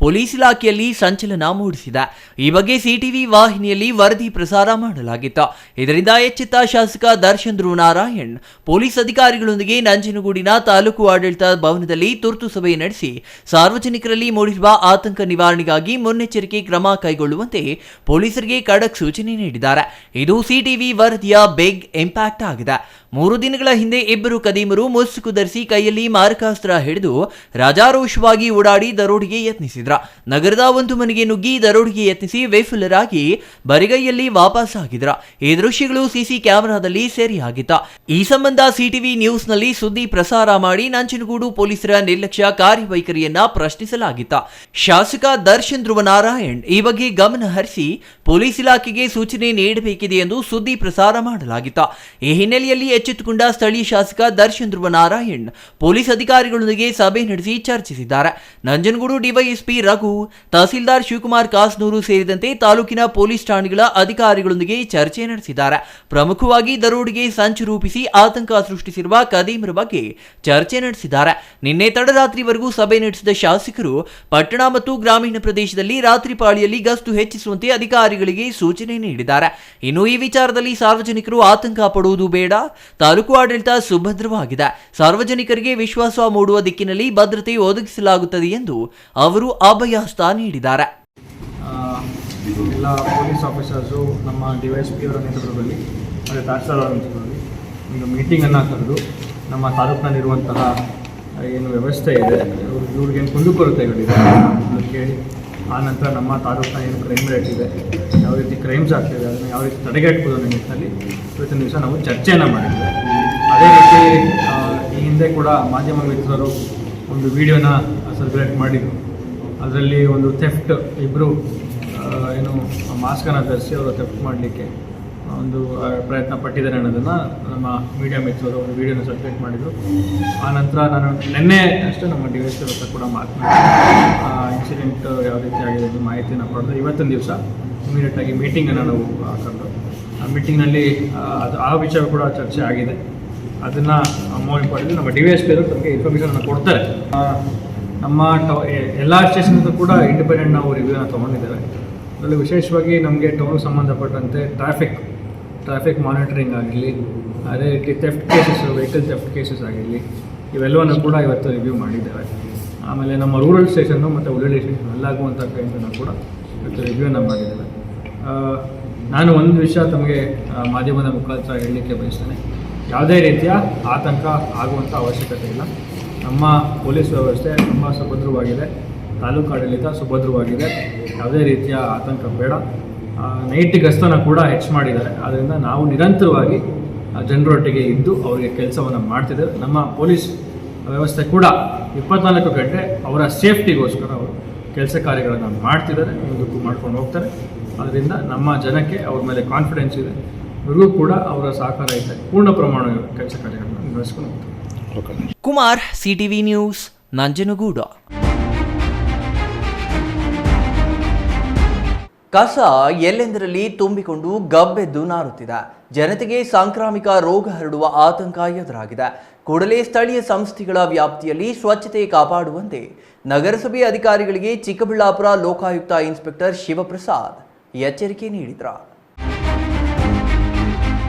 S1: ಪೊಲೀಸ್ ಇಲಾಖೆಯಲ್ಲಿ ಸಂಚಲನ ಮೂಡಿಸಿದೆ. ಈ ಬಗ್ಗೆ ಸಿಟಿವಿ ವಾಹಿನಿಯಲ್ಲಿ ವರದಿ ಪ್ರಸಾರ ಮಾಡಲಾಗಿತ್ತು. ಇದರಿಂದ ಎಚ್ಚೆತ್ತ ಶಾಸಕ ದರ್ಶನ್ ಧ್ರುವನಾರಾಯಣ್ ಪೊಲೀಸ್ ಅಧಿಕಾರಿಗಳೊಂದಿಗೆ ನಂಜನಗೂಡಿನ ತಾಲೂಕು ಆಡಳಿತ ಭವನದಲ್ಲಿ ತುರ್ತು ಸಭೆ ನಡೆಸಿ ಸಾರ್ವಜನಿಕರಲ್ಲಿ ಮೂಡಿರುವ ಆತಂಕ ನಿವಾರಣೆಗಾಗಿ ಮುನ್ನೆಚ್ಚರಿಕೆ ಕ್ರಮ ಕೈಗೊಳ್ಳುವಂತೆ ಪೊಲೀಸರಿಗೆ ಖಡಕ್ ಸೂಚನೆ ನೀಡಿದ್ದಾರೆ. ಇದು ಸಿಟಿವಿ ವರದಿಯ ಬಿಗ್ ಇಂಪ್ಯಾಕ್ಟ್ ಆಗಿದೆ. 3 ದಿನಗಳ ಹಿಂದೆ ಇಬ್ಬರು ಕದೀಮರು ಮುಸುಕು ಧರಿಸಿ ಕೈಯಲ್ಲಿ ಮಾರಕಾಸ್ತ್ರ ಹಿಡಿದು ರಾಜಾರೋಷವಾಗಿ ಓಡಾಡಿ ದರೋಡೆಗೆ ಯತ್ನಿಸಿದ್ರ. ನಗರದ ಒಂದು ಮನೆಗೆ ನುಗ್ಗಿ ದರೋಡೆಗೆ ಯತ್ನಿಸಿ ವಿಫಲರಾಗಿ ಬರಿಗೈಯಲ್ಲಿ ವಾಪಸ್ ಆಗಿದ್ರ. ಈ ದೃಶ್ಯಗಳು ಸಿಸಿ ಕ್ಯಾಮೆರಾದಲ್ಲಿ ಸೆರೆಯಾಗಿತ್ತು. ಈ ಸಂಬಂಧ ಸಿಟಿವಿ ನ್ಯೂಸ್ನಲ್ಲಿ ಸುದ್ದಿ ಪ್ರಸಾರ ಮಾಡಿ ನಂಜನಗೂಡು ಪೊಲೀಸರ ನಿರ್ಲಕ್ಷ್ಯ ಕಾರ್ಯವೈಖರಿಯನ್ನ ಪ್ರಶ್ನಿಸಲಾಗಿತ್ತು. ಶಾಸಕ ದರ್ಶನ್ ಧ್ರುವನಾರಾಯಣ್ ಈ ಬಗ್ಗೆ ಗಮನ ಹರಿಸಿ ಪೊಲೀಸ್ ಇಲಾಖೆಗೆ ಸೂಚನೆ ನೀಡಬೇಕಿದೆ ಎಂದು ಸುದ್ದಿ ಪ್ರಸಾರ ಮಾಡಲಾಗಿತ್ತು. ಈ ಹಿನ್ನೆಲೆಯಲ್ಲಿ ಎಚ್ಚೆತ್ತುಕೊಂಡ ಸ್ಥಳೀಯ ಶಾಸಕ ದರ್ಶನ್ ಧ್ರುವನಾರಾಯಣ್ ಪೊಲೀಸ್ ಅಧಿಕಾರಿಗಳೊಂದಿಗೆ ಸಭೆ ನಡೆಸಿ ಚರ್ಚಿಸಿದ್ದಾರೆ. ನಂಜನಗೂಡು ಡಿವೈಎಸ್ಪಿ ರಘು, ತಹಸೀಲ್ದಾರ್ ಶಿವಕುಮಾರ್ ಕಾಸ್ನೂರು ಸೇರಿದಂತೆ ತಾಲೂಕಿನ ಪೊಲೀಸ್ ಠಾಣೆಗಳ ಅಧಿಕಾರಿಗಳೊಂದಿಗೆ ಚರ್ಚೆ ನಡೆಸಿದ್ದಾರೆ. ಪ್ರಮುಖವಾಗಿ ದರೋಡೆಗೆ ಸಂಚು ರೂಪಿಸಿ ಆತಂಕ ಸೃಷ್ಟಿಸಿರುವ ಕದೀಮರ ಬಗ್ಗೆ ಚರ್ಚೆ ನಡೆಸಿದ್ದಾರೆ. ನಿನ್ನೆ ತಡರಾತ್ರಿವರೆಗೂ ಸಭೆ ನಡೆಸಿದ ಶಾಸಕರು ಪಟ್ಟಣ ಮತ್ತು ಗ್ರಾಮೀಣ ಪ್ರದೇಶದಲ್ಲಿ ರಾತ್ರಿ ಪಾಳಿಯಲ್ಲಿ ಗಸ್ತು ಹೆಚ್ಚಿಸುವಂತೆ ಅಧಿಕಾರಿಗಳಿಗೆ ಸೂಚನೆ ನೀಡಿದ್ದಾರೆ. ಇನ್ನು ಈ ವಿಚಾರದಲ್ಲಿ ಸಾರ್ವಜನಿಕರು ಆತಂಕ ಪಡುವುದು ಬೇಡ, ತಾಲೂಕು ಆಡಳಿತ ಸುಭದ್ರವಾಗಿದೆ, ಸಾರ್ವಜನಿಕರಿಗೆ ವಿಶ್ವಾಸ ಮೂಡುವ ದಿಕ್ಕಿನಲ್ಲಿ ಭದ್ರತೆ ಒದಗಿಸಲಾಗುತ್ತದೆ ಎಂದು ಅವರು ಅಭಯಹಸ್ತ ನೀಡಿದ್ದಾರೆ.
S3: ಎಲ್ಲ ಪೊಲೀಸ್ ಆಫೀಸರ್ಸು ನಮ್ಮ ಡಿವೈಎಸ್ಪಿ ಅವರ ನೇತೃತ್ವದಲ್ಲಿ ಮತ್ತು ತಹಸೀಲ್ದಾರ್ ಅವರ ನೇತೃತ್ವದಲ್ಲಿ ಒಂದು ಮೀಟಿಂಗನ್ನು ಕರೆದು ನಮ್ಮ ತಾಲೂಕಿನಲ್ಲಿರುವಂತಹ ಏನು ವ್ಯವಸ್ಥೆ ಇದೆ ಇವ್ರಿಗೇನು ಕುಂದುಕೊರತೆಗಳಿದೆ ಅದನ್ನು ಕೇಳಿ ಆನಂತರ ನಮ್ಮ ತಾಲೂಕಿನ ಏನು ಕ್ರೈಮ್ ರೇಟ್ ಇದೆ, ಯಾವ ರೀತಿ ಕ್ರೈಮ್ಸ್ ಆಗ್ತಿದೆ, ಅದನ್ನು ಯಾವ ರೀತಿ ತಡೆಗಟ್ಟಬಹುದು ಅನ್ನೋ ನಿಟ್ಟಿನಲ್ಲಿ ಇವತ್ತಿನ ದಿವಸ ನಾವು ಚರ್ಚೆಯನ್ನು ಮಾಡಿದ್ದೇವೆ. ಅದೇ ರೀತಿ ಈ ಹಿಂದೆ ಕೂಡ ಮಾಧ್ಯಮ ಮಿತ್ರರು ಒಂದು ವಿಡಿಯೋನ ಸರ್ಕ್ಯುಲೇಟ್ ಮಾಡಿದರು. ಅದರಲ್ಲಿ ಒಂದು ಥೆಫ್ಟ್ ಇಬ್ಬರು ಏನು ಮಾಸ್ಕನ್ನು ಧರಿಸಿ ಅವರು ಥೆಫ್ಟ್ ಮಾಡಲಿಕ್ಕೆ ಒಂದು ಪ್ರಯತ್ನ ಪಟ್ಟಿದ್ದಾರೆ ಅನ್ನೋದನ್ನು ನಮ್ಮ ಮೀಡಿಯಾ ಮಿತ್ರರು ಒಂದು ವಿಡಿಯೋನ ಸರ್ಕ್ಯುಲೇಟ್ ಮಾಡಿದರು. ಆನಂತರ ನಾನು ನಿನ್ನೆ ಅಷ್ಟೇ ನಮ್ಮ ಡಿವೈಎಸ್ಪಿ ಹತ್ರ ಕೂಡ ಮಾತನಾಡಿ ಇನ್ಸಿಡೆಂಟ್ ಯಾವ ರೀತಿ ಆಗಿದೆ ಅಂತ ಮಾಹಿತಿಯನ್ನು ಪಡೆದು ಇವತ್ತಿನ ದಿವಸ ಇಮಿಡಿಯೇಟಾಗಿ ಮೀಟಿಂಗನ್ನು ನಾವು ಕರೆದು ಆ ಮೀಟಿಂಗ್ನಲ್ಲಿ ಆ ವಿಷಯ ಕೂಡ ಚರ್ಚೆ ಆಗಿದೆ. ಅದನ್ನು ಮೋರ್ ಇಂಪಾರ್ಟೆಂಟ್ ನಮ್ಮ ಡಿವೈಎಸ್ಪಿ ಅವರು ತಮಗೆ ಇನ್ಫಾರ್ಮೇಷನನ್ನು ಕೊಡ್ತಾರೆ. ನಮ್ಮ ಎಲ್ಲ ಸ್ಟೇಷನ್ಗೂ ಕೂಡ ಇಂಡಿಪೆಂಡೆಂಟ್ ನಾವು ರಿವ್ಯೂನ ತೊಗೊಂಡಿದ್ದೇವೆ. ಅದರಲ್ಲಿ ವಿಶೇಷವಾಗಿ ನಮಗೆ ಟೌನ್ಗೆ ಸಂಬಂಧಪಟ್ಟಂತೆ ಟ್ರಾಫಿಕ್ ಮಾನಿಟರಿಂಗ್ ಆಗಿರಲಿ, ಅದೇ ರೀತಿ theft cases, vehicle theft cases ಆಗಿರಲಿ, ಇವೆಲ್ಲವನ್ನು ಕೂಡ ಇವತ್ತು ರಿವ್ಯೂ ಮಾಡಿದ್ದೇವೆ. ಆಮೇಲೆ ನಮ್ಮ ರೂರಲ್ ಸ್ಟೇಷನ್ನು ಮತ್ತು ಉಳ್ಳಳ್ಳಿ ಸ್ಟೇಷನ್ ಅಲ್ಲಾಗುವಂಥ ಕ್ರೈಮ್ಸನ್ನು ಕೂಡ ಇವತ್ತು ರಿವ್ಯೂನ ಮಾಡಿದ್ದೇವೆ. ನಾನು ಒಂದು ವಿಷಯ ತಮಗೆ ಮಾಧ್ಯಮದ ಮುಖಾಂತರ ಹೇಳಲಿಕ್ಕೆ ಬಯಸ್ತೇನೆ. ಯಾವುದೇ ರೀತಿಯ ಆತಂಕ ಆಗುವಂಥ ಅವಶ್ಯಕತೆ ಇಲ್ಲ. ನಮ್ಮ ಪೊಲೀಸ್ ವ್ಯವಸ್ಥೆ ತುಂಬ ಸುಭದ್ರವಾಗಿದೆ, ತಾಲೂಕು ಆಡಳಿತ ಸುಭದ್ರವಾಗಿದೆ. ಯಾವುದೇ ರೀತಿಯ ಆತಂಕ ಬೇಡ. ನೈಟ್ ಗಸ್ತನ್ನು ಕೂಡ ಹೆಚ್ಚು ಮಾಡಿದ್ದಾರೆ. ಆದ್ದರಿಂದ ನಾವು ನಿರಂತರವಾಗಿ ಜನರೊಟ್ಟಿಗೆ ಇದ್ದು ಅವರಿಗೆ ಕೆಲಸವನ್ನು ಮಾಡ್ತಿದ್ದೇವೆ. ನಮ್ಮ ಪೊಲೀಸ್ ವ್ಯವಸ್ಥೆ ಕೂಡ 24 ಗಂಟೆ ಅವರ ಸೇಫ್ಟಿಗೋಸ್ಕರ ಅವರು ಕೆಲಸ ಕಾರ್ಯಗಳನ್ನು ಮಾಡ್ತಿದ್ದಾರೆ, ಮುಂದಕ್ಕೂ ಮಾಡ್ಕೊಂಡು ಹೋಗ್ತಾರೆ. ಅದರಿಂದ ನಮ್ಮ ಜನಕ್ಕೆ ಅವ್ರ ಮೇಲೆ ಕಾನ್ಫಿಡೆನ್ಸ್ ಇದೆ. ಇವ್ರಿಗೂ ಕೂಡ ಅವರ ಸಹಕಾರ ಇದೆ. ಪೂರ್ಣ ಪ್ರಮಾಣ ಕೆಲಸ ಕಾರ್ಯಗಳನ್ನು ನಿರ್ವಹಿಸ್ಕೊಂಡು ಹೋಗ್ತಾರೆ.
S1: Kumar, CTV news, Nanjangud. ಕಸ ಎಲ್ಲೆಂದರಲ್ಲಿ ತುಂಬಿಕೊಂಡು ಗಬ್ಬೆದ್ದು ನಾರುತ್ತಿದೆ. ಜನತೆಗೆ ಸಾಂಕ್ರಾಮಿಕ ರೋಗ ಹರಡುವ ಆತಂಕ ಎದುರಾಗಿದೆ. ಕೂಡಲೇ ಸ್ಥಳೀಯ ಸಂಸ್ಥೆಗಳ ವ್ಯಾಪ್ತಿಯಲ್ಲಿ ಸ್ವಚ್ಛತೆ ಕಾಪಾಡುವಂತೆ ನಗರಸಭೆ ಅಧಿಕಾರಿಗಳಿಗೆ ಚಿಕ್ಕಬಳ್ಳಾಪುರ ಲೋಕಾಯುಕ್ತ ಇನ್ಸ್ಪೆಕ್ಟರ್ ಶಿವಪ್ರಸಾದ್ ಎಚ್ಚರಿಕೆ ನೀಡಿದರು.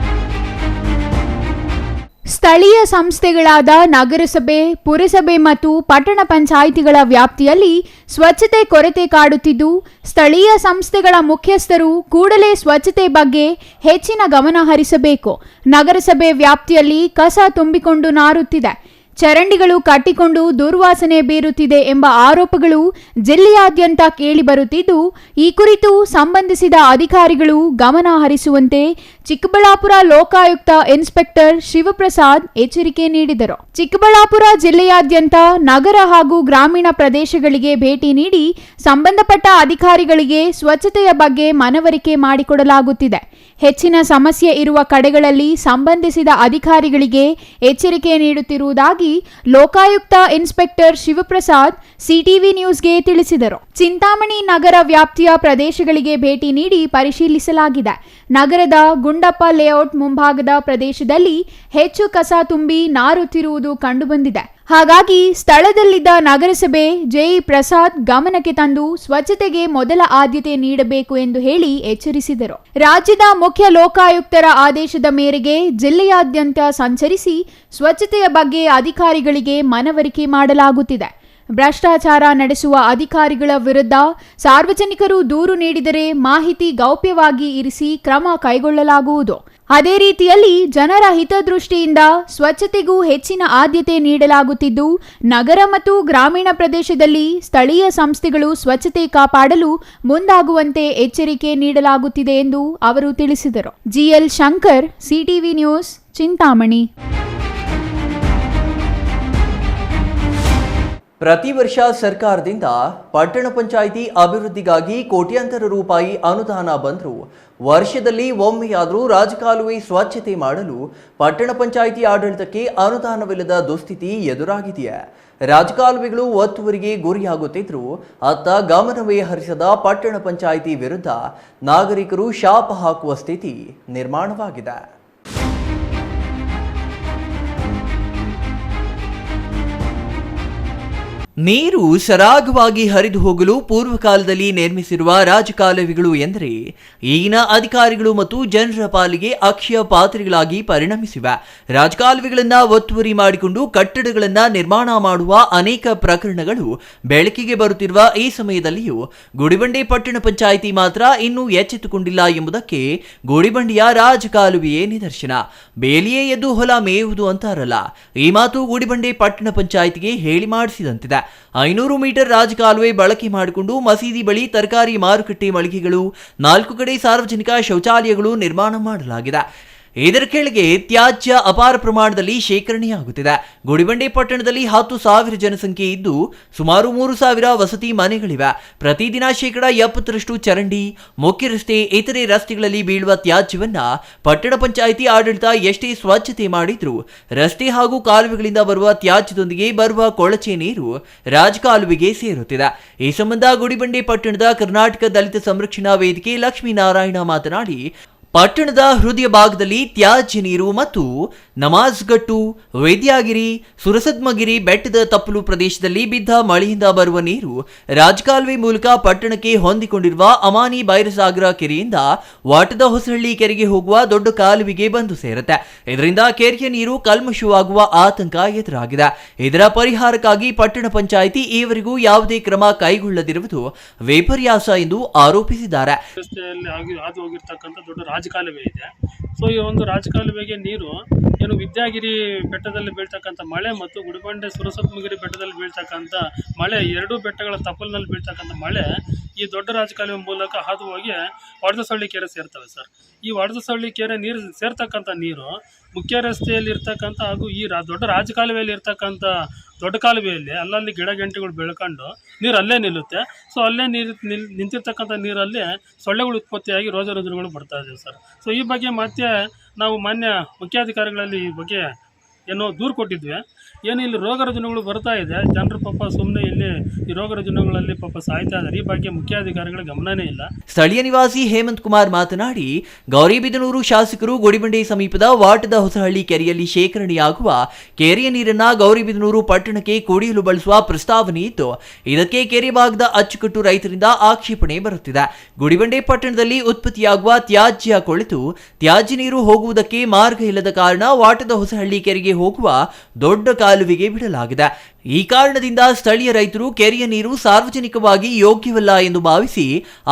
S4: ಸ್ಥಳೀಯ ಸಂಸ್ಥೆಗಳಾದ ನಗರಸಭೆ, ಪುರಸಭೆ ಮತ್ತು ಪಟ್ಟಣ ಪಂಚಾಯಿತಿಗಳ ವ್ಯಾಪ್ತಿಯಲ್ಲಿ ಸ್ವಚ್ಛತೆ ಕೊರತೆ ಕಾಡುತ್ತಿದ್ದು, ಸ್ಥಳೀಯ ಸಂಸ್ಥೆಗಳ ಮುಖ್ಯಸ್ಥರು ಕೂಡಲೇ ಸ್ವಚ್ಛತೆ ಬಗ್ಗೆ ಹೆಚ್ಚಿನ ಗಮನ ಹರಿಸಬೇಕು. ನಗರಸಭೆ ವ್ಯಾಪ್ತಿಯಲ್ಲಿ ಕಸ ತುಂಬಿಕೊಂಡು ನಾರುತ್ತಿದೆ. ಚರಂಡಿಗಳು ಕಟ್ಟಿಕೊಂಡು ದುರ್ವಾಸನೆ ಬೀರುತ್ತಿದೆ ಎಂಬ ಆರೋಪಗಳು ಜಿಲ್ಲೆಯಾದ್ಯಂತ ಕೇಳಿಬರುತ್ತಿದ್ದು, ಈ ಕುರಿತು ಸಂಬಂಧಿಸಿದ ಅಧಿಕಾರಿಗಳು ಗಮನ ಹರಿಸುವಂತೆ ಚಿಕ್ಕಬಳ್ಳಾಪುರ ಲೋಕಾಯುಕ್ತ ಇನ್ಸ್ಪೆಕ್ಟರ್ ಶಿವಪ್ರಸಾದ್ ಎಚ್ಚರಿಕೆ ನೀಡಿದರು. ಚಿಕ್ಕಬಳ್ಳಾಪುರ ಜಿಲ್ಲೆಯಾದ್ಯಂತ ನಗರ ಹಾಗೂ ಗ್ರಾಮೀಣ ಪ್ರದೇಶಗಳಿಗೆ ಭೇಟಿ ನೀಡಿ ಸಂಬಂಧಪಟ್ಟ ಅಧಿಕಾರಿಗಳಿಗೆ ಸ್ವಚ್ಛತೆಯ ಬಗ್ಗೆ ಮನವರಿಕೆ ಮಾಡಿಕೊಡಲಾಗುತ್ತಿದೆ. ಹೆಚ್ಚಿನ ಸಮಸ್ಯೆ ಇರುವ ಕಡೆಗಳಲ್ಲಿ ಸಂಬಂಧಿಸಿದ ಅಧಿಕಾರಿಗಳಿಗೆ ಎಚ್ಚರಿಕೆ ನೀಡುತ್ತಿರುವುದಾಗಿ ಲೋಕಾಯುಕ್ತ ಇನ್ಸ್ಪೆಕ್ಟರ್ ಶಿವಪ್ರಸಾದ್ ಸಿಟಿವಿ ನ್ಯೂಸ್ಗೆ ತಿಳಿಸಿದರು. ಚಿಂತಾಮಣಿ ನಗರ ವ್ಯಾಪ್ತಿಯ ಪ್ರದೇಶಗಳಿಗೆ ಭೇಟಿ ನೀಡಿ ಪರಿಶೀಲಿಸಲಾಗಿದೆ. ನಗರದ ಗುಂಡಪ್ಪ ಲೇಔಟ್ ಮುಂಭಾಗದ ಪ್ರದೇಶದಲ್ಲಿ ಹೆಚ್ಚು ಕಸ ತುಂಬಿ ನಾರುತ್ತಿರುವುದು ಕಂಡುಬಂದಿದೆ. ಹಾಗಾಗಿ ಸ್ಥಳದಲ್ಲಿದ್ದ ನಗರಸಭೆ ಜೆಇ ಪ್ರಸಾದ್ ಗಮನಕ್ಕೆ ತಂದು ಸ್ವಚ್ಛತೆಗೆ ಮೊದಲ ಆದ್ಯತೆ ನೀಡಬೇಕು ಎಂದು ಹೇಳಿ ಎಚ್ಚರಿಸಿದರು. ರಾಜ್ಯದ ಮುಖ್ಯ ಲೋಕಾಯುಕ್ತರ ಆದೇಶದ ಮೇರೆಗೆ ಜಿಲ್ಲೆಯಾದ್ಯಂತ ಸಂಚರಿಸಿ ಸ್ವಚ್ಛತೆಯ ಬಗ್ಗೆ ಅಧಿಕಾರಿಗಳಿಗೆ ಮನವರಿಕೆ ಮಾಡಲಾಗುತ್ತಿದೆ. ಭ್ರಷ್ಟಾಚಾರ ನಡೆಸುವ ಅಧಿಕಾರಿಗಳ ವಿರುದ್ಧ ಸಾರ್ವಜನಿಕರು ದೂರು ನೀಡಿದರೆ ಮಾಹಿತಿ ಗೌಪ್ಯವಾಗಿ ಇರಿಸಿ ಕ್ರಮ ಕೈಗೊಳ್ಳಲಾಗುವುದು. ಅದೇ ರೀತಿಯಲ್ಲಿ ಜನರ ಹಿತದೃಷ್ಟಿಯಿಂದ ಸ್ವಚ್ಛತೆಗೂ ಹೆಚ್ಚಿನ ಆದ್ಯತೆ ನೀಡಲಾಗುತ್ತಿದ್ದು, ನಗರ ಮತ್ತು ಗ್ರಾಮೀಣ ಪ್ರದೇಶದಲ್ಲಿ ಸ್ಥಳೀಯ ಸಂಸ್ಥೆಗಳು ಸ್ವಚ್ಛತೆ ಕಾಪಾಡಲು ಮುಂದಾಗುವಂತೆ ಎಚ್ಚರಿಕೆ ನೀಡಲಾಗುತ್ತಿದೆ ಎಂದು ಅವರು ತಿಳಿಸಿದರು. GL Shankar, CTV news, Chintamani.
S1: ಪ್ರತಿ ವರ್ಷ ಸರ್ಕಾರದಿಂದ ಪಟ್ಟಣ ಪಂಚಾಯಿತಿ ಅಭಿವೃದ್ಧಿಗಾಗಿ ಕೋಟ್ಯಾಂತರ ರೂಪಾಯಿ ಅನುದಾನ ಬಂದರೂ ವರ್ಷದಲ್ಲಿ ಒಮ್ಮೆಯಾದರೂ ರಾಜಕಾಲುವೆ ಸ್ವಚ್ಛತೆ ಮಾಡಲು ಪಟ್ಟಣ ಪಂಚಾಯಿತಿ ಆಡಳಿತಕ್ಕೆ ಅನುದಾನವಿಲ್ಲದ ದುಸ್ಥಿತಿ ಎದುರಾಗಿದೆಯೇ? ರಾಜಕಾಲುವೆಗಳು ಒತ್ತುವರಿಗೆ ಗುರಿಯಾಗುತ್ತಿದ್ದರೂ ಅತ್ತ ಗಮನವೇ ಹರಿಸದ ಪಟ್ಟಣ ಪಂಚಾಯಿತಿ ವಿರುದ್ಧ ನಾಗರಿಕರು ಶಾಪ ಹಾಕುವ ಸ್ಥಿತಿ ನಿರ್ಮಾಣವಾಗಿದೆ. ನೀರು ಸರಾಗವಾಗಿ ಹರಿದು ಹೋಗಲು ಪೂರ್ವಕಾಲದಲ್ಲಿ ನಿರ್ಮಿಸಿರುವ ರಾಜಕಾಲುವೆಗಳು ಎಂದರೆ ಈಗಿನ ಅಧಿಕಾರಿಗಳು ಮತ್ತು ಜನರ ಪಾಲಿಗೆ ಅಕ್ಷಯ ಪಾತ್ರೆಗಳಾಗಿ ಪರಿಣಮಿಸಿವೆ. ರಾಜಕಾಲುವೆಗಳನ್ನು ಒತ್ತುವರಿ ಮಾಡಿಕೊಂಡು ಕಟ್ಟಡಗಳನ್ನು ನಿರ್ಮಾಣ ಮಾಡುವ ಅನೇಕ ಪ್ರಕರಣಗಳು ಬೆಳಕಿಗೆ ಬರುತ್ತಿರುವ ಈ ಸಮಯದಲ್ಲಿಯೂ ಗುಡಿಬಂಡೆ ಪಟ್ಟಣ ಪಂಚಾಯಿತಿ ಮಾತ್ರ ಇನ್ನೂ ಎಚ್ಚೆತ್ತುಕೊಂಡಿಲ್ಲ ಎಂಬುದಕ್ಕೆ ಗುಡಿಬಂಡೆಯ ರಾಜಕಾಲುವೆಯೇ ನಿದರ್ಶನ. ಬೇಲಿಯೇ ಎದ್ದು ಹೊಲ ಮೇಯುವುದು ಅಂತಾರಲ್ಲ, ಈ ಮಾತು ಗುಡಿಬಂಡೆ ಪಟ್ಟಣ ಪಂಚಾಯಿತಿಗೆ ಹೇಳಿ ಮಾಡಿಸಿದಂತಿದೆ. 500 ಮೀಟರ್ ರಾಜಕಾಲುವೆ ಬಳಕೆ ಮಾಡಿಕೊಂಡು ಮಸೀದಿ ಬಳಿ ತರಕಾರಿ ಮಾರುಕಟ್ಟೆ ಮಳಿಗೆಗಳು, 4 ಕಡೆ ಸಾರ್ವಜನಿಕ ಶೌಚಾಲಯಗಳು ನಿರ್ಮಾಣ ಮಾಡಲಾಗಿದೆ. ಇದರ ಕೆಳಗೆ ತ್ಯಾಜ್ಯ ಅಪಾರ ಪ್ರಮಾಣದಲ್ಲಿ ಶೇಖರಣೆಯಾಗುತ್ತಿದೆ. ಗುಡಿಬಂಡೆ ಪಟ್ಟಣದಲ್ಲಿ 10,000 ಜನಸಂಖ್ಯೆ ಇದ್ದು ಸುಮಾರು 3,000 ವಸತಿ ಮನೆಗಳಿವೆ. ಪ್ರತಿದಿನ 70% ಚರಂಡಿ, ಮುಖ್ಯ ರಸ್ತೆ, ಇತರೆ ರಸ್ತೆಗಳಲ್ಲಿ ಬೀಳುವ ತ್ಯಾಜ್ಯವನ್ನ ಪಟ್ಟಣ ಪಂಚಾಯಿತಿ ಆಡಳಿತ ಎಷ್ಟೇ ಸ್ವಚ್ಛತೆ ಮಾಡಿದ್ರೂ ರಸ್ತೆ ಹಾಗೂ ಕಾಲುವೆಗಳಿಂದ ಬರುವ ತ್ಯಾಜ್ಯದೊಂದಿಗೆ ಬರುವ ಕೊಳಚೆ ನೀರು ರಾಜಕಾಲುವೆಗೆ ಸೇರುತ್ತಿದೆ. ಈ ಸಂಬಂಧ ಗುಡಿಬಂಡೆ ಪಟ್ಟಣದ ಕರ್ನಾಟಕ ದಲಿತ ಸಂರಕ್ಷಣಾ ವೇದಿಕೆ ಲಕ್ಷ್ಮೀನಾರಾಯಣ ಮಾತನಾಡಿ, ಪಟ್ಟಣದ ಹೃದಯ ಭಾಗದಲ್ಲಿ ತ್ಯಾಜ್ಯ ನೀರು ಮತ್ತು ನಮಾಜ್ಗಟ್ಟು, ವೈದ್ಯಗಿರಿ, ಸುರಸದ್ಮಗಿರಿ ಬೆಟ್ಟದ ತಪ್ಪಲು ಪ್ರದೇಶದಲ್ಲಿ ಬಿದ್ದ ಮಳೆಯಿಂದ ಬರುವ ನೀರು ರಾಜಕಾಲುವೆ ಮೂಲಕ ಪಟ್ಟಣಕ್ಕೆ ಹೊಂದಿಕೊಂಡಿರುವ ಅಮಾನಿ ಬೈರಸಾಗರ ಕೆರೆಯಿಂದ ವಾಟದ ಹೊಸಹಳ್ಳಿ ಕೆರೆಗೆ ಹೋಗುವ ದೊಡ್ಡ ಕಾಲುವೆಗೆ ಬಂದು ಸೇರುತ್ತೆ. ಇದರಿಂದ ಕೆರೆಯ ನೀರು ಕಲ್ಮಶವಾಗುವ ಆತಂಕ ಎದುರಾಗಿದೆ. ಇದರ ಪರಿಹಾರಕ್ಕಾಗಿ ಪಟ್ಟಣ ಪಂಚಾಯಿತಿ ಈವರೆಗೂ ಯಾವುದೇ ಕ್ರಮ ಕೈಗೊಳ್ಳದಿರುವುದು ವಿಪರ್ಯಾಸ ಎಂದು ಆರೋಪಿಸಿದ್ದಾರೆ.
S5: ರಾಜಕಾಲುವೆ ಇದೆ. ಸೊ ಈ ಒಂದು ರಾಜಕಾಲುವೆಗೆ ನೀರು ಏನು ವಿದ್ಯಾಗಿರಿ ಬೆಟ್ಟದಲ್ಲಿ ಬೀಳ್ತಕ್ಕಂಥ ಮಳೆ ಮತ್ತು ಗುಡಿಬಂಡೆ ಸುರಸಪ್ತಗಿರಿ ಬೆಟ್ಟದಲ್ಲಿ ಬೀಳ್ತಕ್ಕಂಥ ಮಳೆ, ಎರಡೂ ಬೆಟ್ಟಗಳ ತಪ್ಪಲಿನಲ್ಲಿ ಬೀಳ್ತಕ್ಕಂಥ ಮಳೆ ಈ ದೊಡ್ಡ ರಾಜಕಾಲುವೆ ಮೂಲಕ ಹಾದು ಹೋಗಿ ವಡದಸಳ್ಳಿ ಕೆರೆ ಸೇರ್ತವೆ ಸರ್. ಈ ವಡದಸಳ್ಳಿ ಕೆರೆ ನೀರು ಸೇರ್ತಕ್ಕಂಥ ನೀರು ಮುಖ್ಯ ರಸ್ತೆಯಲ್ಲಿ ಇರ್ತಕ್ಕಂಥ ಹಾಗೂ ಈ ದೊಡ್ಡ ರಾಜಕಾಲುವೆಯಲ್ಲಿ ಇರ್ತಕ್ಕಂಥ ದೊಡ್ಡ ಕಾಲುವೆಯಲ್ಲಿ ಅಲ್ಲಲ್ಲಿ ಗಿಡ ಗಂಟೆಗಳು ಬೆಳ್ಕೊಂಡು ನೀರು ಅಲ್ಲೇ ನಿಲ್ಲುತ್ತೆ. ಸೊ ಅಲ್ಲೇ ನಿಂತಿರ್ತಕ್ಕಂಥ ನೀರಲ್ಲಿ ಸೊಳ್ಳೆಗಳು ಉತ್ಪತ್ತಿಯಾಗಿ ರೋಗ ರುಜಿನಗಳು ಬರ್ತಾ ಇದ್ದಾವೆ ಸರ್. ಸೊ ಈ ಬಗ್ಗೆ ಮತ್ತೆ ನಾವು ಮಾನ್ಯ ಮುಖ್ಯಾಧಿಕಾರಿಗಳಲ್ಲಿ ಈ ಬಗ್ಗೆ ಏನೋ ದೂರು ಕೊಟ್ಟಿದ್ವಿ. ಏನು ಇಲ್ಲಿ ರೋಗ ರುಜಿನಗಳು ಬರ್ತಾ ಇದೆ, ಜನರು ಪಾಪ ಸುಮ್ಮನೆ ಇಲ್ಲಿ ಈ ರೋಗ ರುಜಿನಗಳಲ್ಲಿ ಪಾಪ ಸಾಯ್ತಾ ಇದ್ದಾರೆ. ಈ ಬಗ್ಗೆ ಮುಖ್ಯಾಧಿಕಾರಿಗಳ ಗಮನನೇ ಇಲ್ಲ.
S1: ಸ್ಥಳೀಯ ನಿವಾಸಿ ಹೇಮಂತ್ ಕುಮಾರ್ ಮಾತನಾಡಿ, ಗೌರಿಬಿದನೂರು ಶಾಸಕರು ಗುಡಿಬಂಡೆ ಸಮೀಪದ ವಾಟದ ಹೊಸಹಳ್ಳಿ ಕೆರೆಯಲ್ಲಿ ಶೇಖರಣೆಯಾಗುವ ಕೆರೆಯ ನೀರನ್ನ ಗೌರಿಬಿದನೂರು ಪಟ್ಟಣಕ್ಕೆ ಕುಡಿಯಲು ಬಳಸುವ ಪ್ರಸ್ತಾವನೆ ಇತ್ತು. ಇದಕ್ಕೆ ಕೆರೆ ಭಾಗದ ಅಚ್ಚುಕಟ್ಟು ರೈತರಿಂದ ಆಕ್ಷೇಪಣೆ ಬರುತ್ತಿದೆ. ಗುಡಿಬಂಡೆ ಪಟ್ಟಣದಲ್ಲಿ ಉತ್ಪತ್ತಿಯಾಗುವ ತ್ಯಾಜ್ಯ ಕೊಳೆತು ತ್ಯಾಜ್ಯ ನೀರು ಹೋಗುವುದಕ್ಕೆ ಮಾರ್ಗ ಇಲ್ಲದ ಕಾರಣ ವಾಟದ ಹೊಸಹಳ್ಳಿ ಕೆರೆಗೆ ಹೋಗುವ ದೊಡ್ಡ ಕಾಲುವೆಗೆ ಬಿಡಲಾಗಿದೆ. ಈ ಕಾರಣದಿಂದ ಸ್ಥಳೀಯ ರೈತರು ಕೆರೆಯ ನೀರು ಸಾರ್ವಜನಿಕವಾಗಿ ಯೋಗ್ಯವಲ್ಲ ಎಂದು ಭಾವಿಸಿ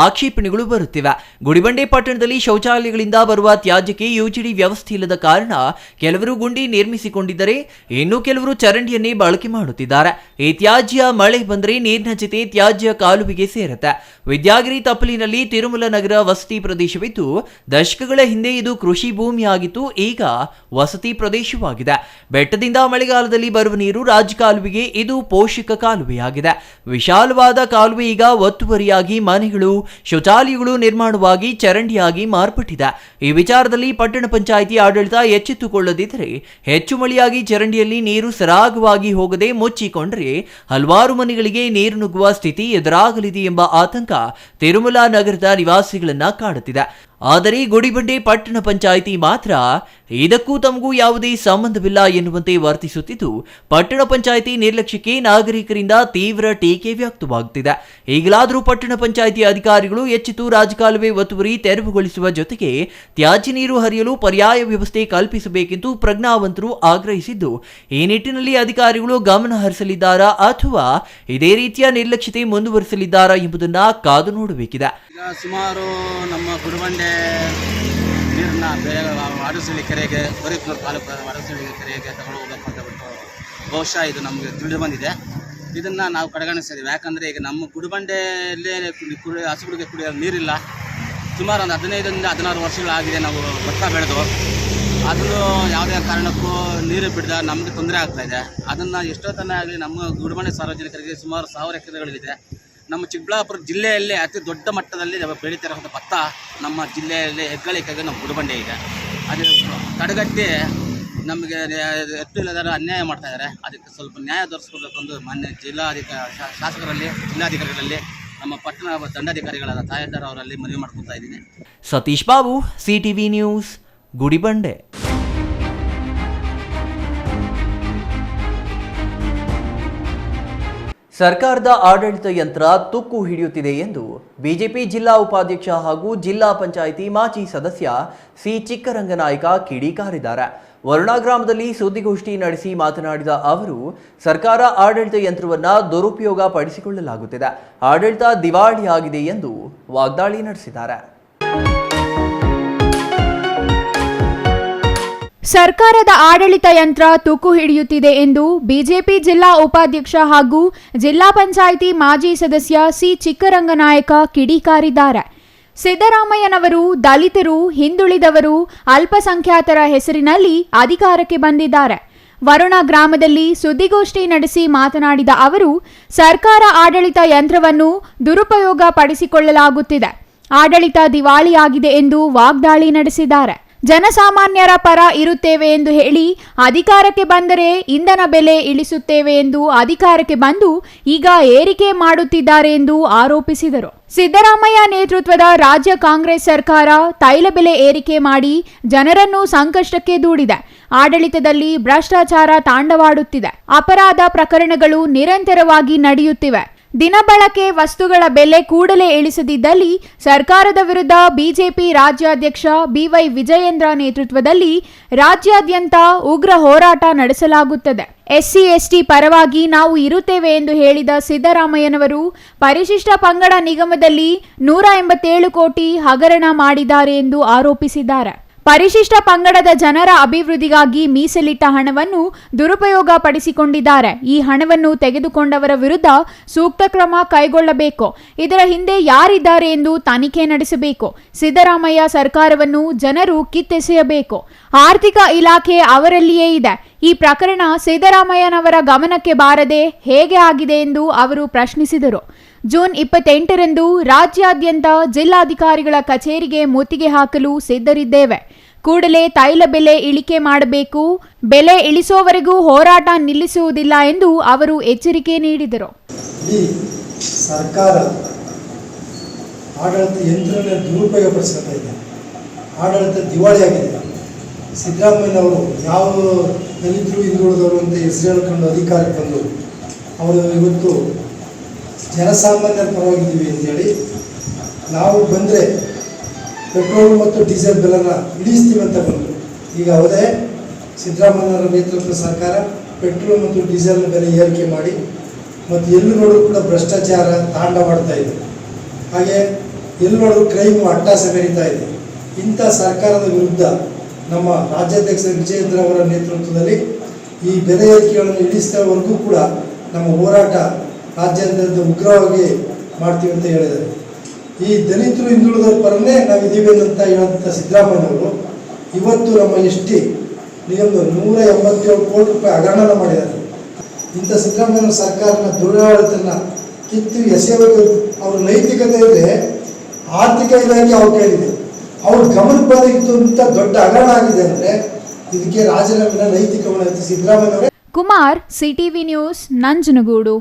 S1: ಆಕ್ಷೇಪಣೆಗಳು ಬರುತ್ತಿವೆ. ಗುಡಿಬಂಡೆ ಪಟ್ಟಣದಲ್ಲಿ ಶೌಚಾಲಯಗಳಿಂದ ಬರುವ ತ್ಯಾಜ್ಯಕ್ಕೆ ಯುಜಿಡಿ ವ್ಯವಸ್ಥೆ ಇಲ್ಲದ ಕಾರಣ ಕೆಲವರು ಗುಂಡಿ ನಿರ್ಮಿಸಿಕೊಂಡಿದ್ದರೆ, ಇನ್ನು ಕೆಲವರು ಚರಂಡಿಯನ್ನೇ ಬಳಕೆ ಮಾಡುತ್ತಿದ್ದಾರೆ. ಈ ತ್ಯಾಜ್ಯ ಮಳೆ ಬಂದರೆ ನೀರಿನ ಜೊತೆ ತ್ಯಾಜ್ಯ ಕಾಲುವೆಗೆ ಸೇರುತ್ತೆ. ವಿದ್ಯಾಗಿರಿ ತಪ್ಪಲಿನಲ್ಲಿ ತಿರುಮಲ ನಗರ ವಸತಿ ಪ್ರದೇಶವಿದ್ದು, ದಶಕಗಳ ಹಿಂದೆ ಇದು ಕೃಷಿ ಭೂಮಿಯಾಗಿತ್ತು. ಈಗ ವಸತಿ ಪ್ರದೇಶವಾಗಿದೆ. ಬೆಟ್ಟದಿಂದ ಮಳೆಗಾಲದಲ್ಲಿ ಬರುವ ನೀರು ರಾಜಕಾಲುವೆಗೆ ಇದು ಪೋಷಕ ಕಾಲುವೆಯಾಗಿದೆ. ವಿಶಾಲವಾದ ಕಾಲುವೆ ಈಗ ಒತ್ತುವರಿಯಾಗಿ ಮನೆಗಳು, ಶೌಚಾಲಯಗಳು ನಿರ್ಮಾಣವಾಗಿ ಚರಂಡಿಯಾಗಿ ಮಾರ್ಪಟ್ಟಿದೆ. ಈ ವಿಚಾರದಲ್ಲಿ ಪಟ್ಟಣ ಪಂಚಾಯಿತಿ ಆಡಳಿತ ಎಚ್ಚೆತ್ತುಕೊಳ್ಳದಿದ್ದರೆ ಹೆಚ್ಚು ಮಳೆಯಾಗಿ ಚರಂಡಿಯಲ್ಲಿ ನೀರು ಸರಾಗವಾಗಿ ಹೋಗದೆ ಮುಚ್ಚಿಕೊಂಡರೆ ಹಲವಾರು ಮನೆಗಳಿಗೆ ನೀರು ನುಗ್ಗುವ ಸ್ಥಿತಿ ಎದುರಾಗಲಿದೆ ಎಂಬ ಆತಂಕ ತಿರುಮಲ ನಗರದ ನಿವಾಸಿಗಳನ್ನ ಕಾಡುತ್ತಿದೆ. ಆದರೆ ಗುಡಿಬಂಡೆ ಪಟ್ಟಣ ಪಂಚಾಯಿತಿ ಮಾತ್ರ ಇದಕ್ಕೂ ತಮಗೂ ಯಾವುದೇ ಸಂಬಂಧವಿಲ್ಲ ಎನ್ನುವಂತೆ ವರ್ತಿಸುತ್ತಿದ್ದು, ಪಟ್ಟಣ ಪಂಚಾಯಿತಿ ನಿರ್ಲಕ್ಷ್ಯಕ್ಕೆ ನಾಗರಿಕರಿಂದ ತೀವ್ರ ಟೀಕೆ ವ್ಯಕ್ತವಾಗುತ್ತಿದೆ. ಈಗಲಾದರೂ ಪಟ್ಟಣ ಪಂಚಾಯಿತಿ ಅಧಿಕಾರಿಗಳು ಎಚ್ಚೆತ್ತು ರಾಜಕಾಲುವೆ ಒತ್ತುವರಿ ತೆರವುಗೊಳಿಸುವ ಜೊತೆಗೆ ತ್ಯಾಜ್ಯ ನೀರು ಹರಿಯಲು ಪರ್ಯಾಯ ವ್ಯವಸ್ಥೆ ಕಲ್ಪಿಸಬೇಕೆಂದು ಪ್ರಜ್ಞಾವಂತರು ಆಗ್ರಹಿಸಿದ್ದು, ಈ ನಿಟ್ಟಿನಲ್ಲಿ ಅಧಿಕಾರಿಗಳು ಗಮನ ಹರಿಸಲಿದ್ದಾರಾ ಅಥವಾ ಇದೇ ರೀತಿಯ ನಿರ್ಲಕ್ಷ್ಯತೆ ಮುಂದುವರಿಸಲಿದ್ದಾರಾ ಎಂಬುದನ್ನ ಕಾದು ನೋಡಬೇಕಿದೆ.
S6: ಸುಮಾರು ನಮ್ಮ ಗುಡಿಬಂಡೆ ನೀರನ್ನ ವಾಡಸಳ್ಳಿ ಕೆರೆಗೆ ಬರೀಪ್ನೂರು ತಾಲೂಕು ವಾಡಸಳ್ಳಿ ಕೆರೆಗೆ ತಗೊಂಡು ಹೋಗಬೇಕು ಅಂತ ಬಿಟ್ಟು ಬಹುಶಃ ಇದು ನಮಗೆ ತಿಳಿದು ಬಂದಿದೆ. ಇದನ್ನು ನಾವು ಕಡೆಗಣಿಸ್ತಿದ್ದೀವಿ. ಯಾಕಂದರೆ ಈಗ ನಮ್ಮ ಗುಡಿಬಂಡೆಯಲ್ಲೇ ಹಸುಗಳಿಗೆ ಕುಡಿಯೋ ನೀರಿಲ್ಲ. ಸುಮಾರು ಒಂದು 15-16 ವರ್ಷಗಳಾಗಿದೆ ನಾವು ಭತ್ತ ಬೆಳೆದು. ಅದನ್ನು ಯಾವುದೇ ಕಾರಣಕ್ಕೂ ನೀರು ಬಿಡದ ನಮಗೆ ತೊಂದರೆ ಆಗ್ತಾಯಿದೆ. ಅದನ್ನು ಎಷ್ಟೊತ್ತನ ಆಗಲಿ ನಮ್ಮ ಗುಡಿಬಂಡೆ ಸಾರ್ವಜನಿಕರಿಗೆ ಸುಮಾರು 1000 ಎಕರೆಗಳಿದೆ. ನಮ್ಮ ಚಿಕ್ಕಬಳ್ಳಾಪುರ ಜಿಲ್ಲೆಯಲ್ಲೇ ಅತಿ ದೊಡ್ಡ ಮಟ್ಟದಲ್ಲಿ ಬೆಳೀತಿರೋಂಥ ಭತ್ತ ನಮ್ಮ ಜಿಲ್ಲೆಯಲ್ಲಿ ಹೆಗ್ಗಳಿಕೆಗೆ ನಮ್ಮ ಗುಡಿಬಂಡೆ ಇದೆ. ಅದು ತಡೆಗಟ್ಟಿ ನಮಗೆ ಎತ್ತಿಲ್ಲದಾರ ಅನ್ಯಾಯ ಮಾಡ್ತಾಯಿದ್ದಾರೆ. ಅದಕ್ಕೆ ಸ್ವಲ್ಪ ನ್ಯಾಯ ದೊರಕಿಸ್ಕೊಡ್ಬೇಕೆಂದು ಮಾನ್ಯ ಶಾಸಕರಲ್ಲಿ, ಜಿಲ್ಲಾಧಿಕಾರಿಗಳಲ್ಲಿ, ನಮ್ಮ ಪಟ್ಟಣ ದಂಡಾಧಿಕಾರಿಗಳಾದ ತಾಯಂದರ್ ಅವರಲ್ಲಿ ಮನವಿ ಮಾಡ್ಕೊತಾ ಇದ್ದೀನಿ.
S1: Satish Babu, CTV news, Gudibande. ಸರ್ಕಾರದ ಆಡಳಿತ ಯಂತ್ರ ತುಕ್ಕು ಹಿಡಿಯುತ್ತಿದೆ ಎಂದು ಬಿಜೆಪಿ ಜಿಲ್ಲಾ ಉಪಾಧ್ಯಕ್ಷ ಹಾಗೂ ಜಿಲ್ಲಾ ಪಂಚಾಯಿತಿ ಮಾಜಿ ಸದಸ್ಯ ಸಿ ಚಿಕ್ಕರಂಗನಾಯಕ ಕಿಡಿಕಾರಿದ್ದಾರೆ. ವರುಣಾ ಗ್ರಾಮದಲ್ಲಿ ಸುದ್ದಿಗೋಷ್ಠಿ ನಡೆಸಿ ಮಾತನಾಡಿದ ಅವರು, ಸರ್ಕಾರ ಆಡಳಿತ ಯಂತ್ರವನ್ನು ದುರುಪಯೋಗ ಪಡಿಸಿಕೊಳ್ಳಲಾಗುತ್ತಿದೆ, ಆಡಳಿತ ದಿವಾಳಿಯಾಗಿದೆ ಎಂದು ವಾಗ್ದಾಳಿ ನಡೆಸಿದ್ದಾರೆ.
S4: ಸರ್ಕಾರದ ಆಡಳಿತ ಯಂತ್ರ ತುಕ್ಕು ಹಿಡಿಯುತ್ತಿದೆ ಎಂದು ಬಿಜೆಪಿ ಜಿಲ್ಲಾ ಉಪಾಧ್ಯಕ್ಷ ಹಾಗೂ ಜಿಲ್ಲಾ ಪಂಚಾಯಿತಿ ಮಾಜಿ ಸದಸ್ಯ ಸಿ ಚಿಕ್ಕರಂಗನಾಯಕ ಕಿಡಿಕಾರಿದ್ದಾರೆ. ಸಿದ್ದರಾಮಯ್ಯನವರು ದಲಿತರು, ಹಿಂದುಳಿದವರು, ಅಲ್ಪಸಂಖ್ಯಾತರ ಹೆಸರಿನಲ್ಲಿ ಅಧಿಕಾರಕ್ಕೆ ಬಂದಿದ್ದಾರೆ. ವರುಣಾ ಗ್ರಾಮದಲ್ಲಿ ಸುದ್ದಿಗೋಷ್ಠಿ ನಡೆಸಿ ಮಾತನಾಡಿದ ಅವರು, ಸರ್ಕಾರ ಆಡಳಿತ ಯಂತ್ರವನ್ನು ದುರುಪಯೋಗ ಪಡಿಸಿಕೊಳ್ಳಲಾಗುತ್ತಿದೆ, ಆಡಳಿತ ದಿವಾಳಿಯಾಗಿದೆ ಎಂದು ವಾಗ್ದಾಳಿ ನಡೆಸಿದ್ದಾರೆ. ಜನಸಾಮಾನ್ಯರ ಪರ ಇರುತ್ತೇವೆ ಎಂದು ಹೇಳಿ ಅಧಿಕಾರಕ್ಕೆ ಬಂದರೆ ಇಂಧನ ಬೆಲೆ ಇಳಿಸುತ್ತೇವೆ ಎಂದು ಅಧಿಕಾರಕ್ಕೆ ಬಂದು ಈಗ ಏರಿಕೆ ಮಾಡುತ್ತಿದ್ದಾರೆ ಎಂದು ಆರೋಪಿಸಿದರು. ಸಿದ್ದರಾಮಯ್ಯ ನೇತೃತ್ವದ ರಾಜ್ಯ ಕಾಂಗ್ರೆಸ್ ಸರ್ಕಾರ ತೈಲ ಬೆಲೆ ಏರಿಕೆ ಮಾಡಿ ಜನರನ್ನು ಸಂಕಷ್ಟಕ್ಕೆ ದೂಡಿದೆ. ಆಡಳಿತದಲ್ಲಿ ಭ್ರಷ್ಟಾಚಾರ ತಾಂಡವಾಡುತ್ತಿದೆ. ಅಪರಾಧ ಪ್ರಕರಣಗಳು ನಿರಂತರವಾಗಿ ನಡೆಯುತ್ತಿವೆ. ದಿನಬಳಕೆ ವಸ್ತುಗಳ ಬೆಲೆ ಕೂಡಲೇ ಇಳಿಸದಿದ್ದಲ್ಲಿ ಸರ್ಕಾರದ ವಿರುದ್ಧ ಬಿಜೆಪಿ ರಾಜ್ಯಾಧ್ಯಕ್ಷ ಬಿವೈ ವಿಜಯೇಂದ್ರ ನೇತೃತ್ವದಲ್ಲಿ ರಾಜ್ಯಾದ್ಯಂತ ಉಗ್ರ ಹೋರಾಟ ನಡೆಸಲಾಗುತ್ತದೆ. ಎಸ್ಸಿ ಎಸ್ಟಿ ಪರವಾಗಿ ನಾವು ಇರುತ್ತೇವೆ ಎಂದು ಹೇಳಿದ ಸಿದ್ದರಾಮಯ್ಯನವರು ಪರಿಶಿಷ್ಟ ಪಂಗಡ ನಿಗಮದಲ್ಲಿ 187 ಕೋಟಿ ಹಗರಣ ಮಾಡಿದ್ದಾರೆ ಎಂದು ಆರೋಪಿಸಿದ್ದಾರೆ. ಪರಿಶಿಷ್ಟ ಪಂಗಡದ ಜನರ ಅಭಿವೃದ್ಧಿಗಾಗಿ ಮೀಸಲಿಟ್ಟ ಹಣವನ್ನು ದುರುಪಯೋಗ ಪಡಿಸಿಕೊಂಡಿದ್ದಾರೆ. ಈ ಹಣವನ್ನು ತೆಗೆದುಕೊಂಡವರ ವಿರುದ್ಧ ಸೂಕ್ತ ಕ್ರಮ ಕೈಗೊಳ್ಳಬೇಕು. ಇದರ ಹಿಂದೆ ಯಾರಿದ್ದಾರೆ ಎಂದು ತನಿಖೆ ನಡೆಸಬೇಕು. ಸಿದ್ದರಾಮಯ್ಯ ಸರ್ಕಾರವನ್ನು ಜನರು ಕಿತ್ತೆಸೆಯಬೇಕು. ಆರ್ಥಿಕ ಇಲಾಖೆ ಅವರಲ್ಲಿಯೇ ಇದೆ. ಈ ಪ್ರಕರಣ ಸಿದ್ದರಾಮಯ್ಯನವರ ಗಮನಕ್ಕೆ ಬಾರದೆ ಹೇಗೆ ಆಗಿದೆ ಎಂದು ಅವರು ಪ್ರಶ್ನಿಸಿದರು. ಜೂನ್ 28ರಂದು ರಾಜ್ಯಾದ್ಯಂತ ಜಿಲ್ಲಾಧಿಕಾರಿಗಳ ಕಚೇರಿಗೆ ಮುತ್ತಿಗೆ ಹಾಕಲು ಸಿದ್ಧರಿದ್ದೇವೆ. ಕೂಡಲೇ ತೈಲ ಬೆಲೆ ಇಳಿಕೆ ಮಾಡಬೇಕು. ಬೆಲೆ ಇಳಿಸುವವರೆಗೂ ಹೋರಾಟ ನಿಲ್ಲಿಸುವುದಿಲ್ಲ ಎಂದು ಅವರು ಎಚ್ಚರಿಕೆ ನೀಡಿದರು.
S7: ಈ ಸರ್ಕಾರ ಆಡಳಿತ ಯಂತ್ರವನ್ನು ದುರುಪಯೋಗಪಡಿಸ್ತಾ ಇದೆ. ಆಡಳಿತ ದಿವಾಳಿಯಾಗಿದೆ. ಸಿದ್ದರಾಮಯ್ಯನವರು ಯಾವ ದಲಿತರು ಹಿಂದುಳಿದವರು ಅಂತ ಹೆಸರು ಹೇಳ್ಕೊಂಡು ಅಧಿಕಾರಕ್ಕೆ ಬಂದು ಅವರು ಇವತ್ತು ಜನಸಾಮಾನ್ಯರ ಪರವಾಗಿದ್ದೀವಿ ಅಂತೇಳಿ ನಾವು ಬಂದರೆ ಪೆಟ್ರೋಲ್ ಮತ್ತು ಡೀಸೆಲ್ ಬೆಲೆನ ಇಳಿಸ್ತೀವಿ ಅಂತ ಬಂದರು. ಈಗ ಅವರೇ ಸಿದ್ದರಾಮಯ್ಯನವರ ನೇತೃತ್ವದ ಸರ್ಕಾರ ಪೆಟ್ರೋಲ್ ಮತ್ತು ಡೀಸೆಲ್ ಬೆಲೆ ಏರಿಕೆ ಮಾಡಿ ಮತ್ತು ಎಲ್ಲಿ ನೋಡಿದ್ರು ಕೂಡ ಭ್ರಷ್ಟಾಚಾರ ತಾಂಡವಾಡ್ತಾ ಇದೆ. ಹಾಗೆ ಎಲ್ಲಿ ನೋಡಿದ್ರು ಕ್ರೈಮು ಅಟ್ಟಾಸ ಮೆರೀತಾ ಇದೆ. ಇಂಥ ಸರ್ಕಾರದ ವಿರುದ್ಧ ನಮ್ಮ ರಾಜ್ಯಾಧ್ಯಕ್ಷ ವಿಜಯೇಂದ್ರ ಅವರ ನೇತೃತ್ವದಲ್ಲಿ ಈ ಬೆಲೆ ಏರಿಕೆಗಳನ್ನು ಇಳಿಸಿದವರೆಗೂ ಕೂಡ ನಮ್ಮ ಹೋರಾಟ ರಾಜ್ಯಾದ್ಯಂತ ಉಗ್ರವಾಗಿ ಮಾಡ್ತೀವಿ ಅಂತ ಹೇಳಿದ್ದಾರೆ. ಈ ದಲಿತರು ಹಿಂದುಳಿದವರ ಪರನೇ ನಾವಿದ್ದೀವಿ ಅಂತ ಹೇಳಿದಂಥ ಸಿದ್ದರಾಮಯ್ಯವರು ಇವತ್ತು ನಮ್ಮ ST ನಿಗಮದ 187 ಕೋಟಿ ರೂಪಾಯಿ ಹಗರಣ ಮಾಡಿದ್ದಾರೆ. ಇಂಥ ಸಿದ್ದರಾಮಯ್ಯ ಸರ್ಕಾರನ ದುರಾಡಳಿತನ ಕಿತ್ತು ಎಸೆಯಬೇಕು. ಅವ್ರ ನೈತಿಕತೆ ಇದೆ, ಆರ್ಥಿಕ ಇಲಾಖೆ ಅವ್ರ ಕೈಲಿದೆ. ಅವ್ರ ಗಮನಕ್ಕೆ ಬಂದಿತ್ತು ಅಂತ ದೊಡ್ಡ ಹಗರಣ ಆಗಿದೆ ಅಂದರೆ ಇದಕ್ಕೆ ರಾಜೀನಾಮೆನ ನೈತಿಕ ಹೊಣೆ ಸಿದ್ದರಾಮಯ್ಯ.
S4: Kumar, CTV news, Nanjangud.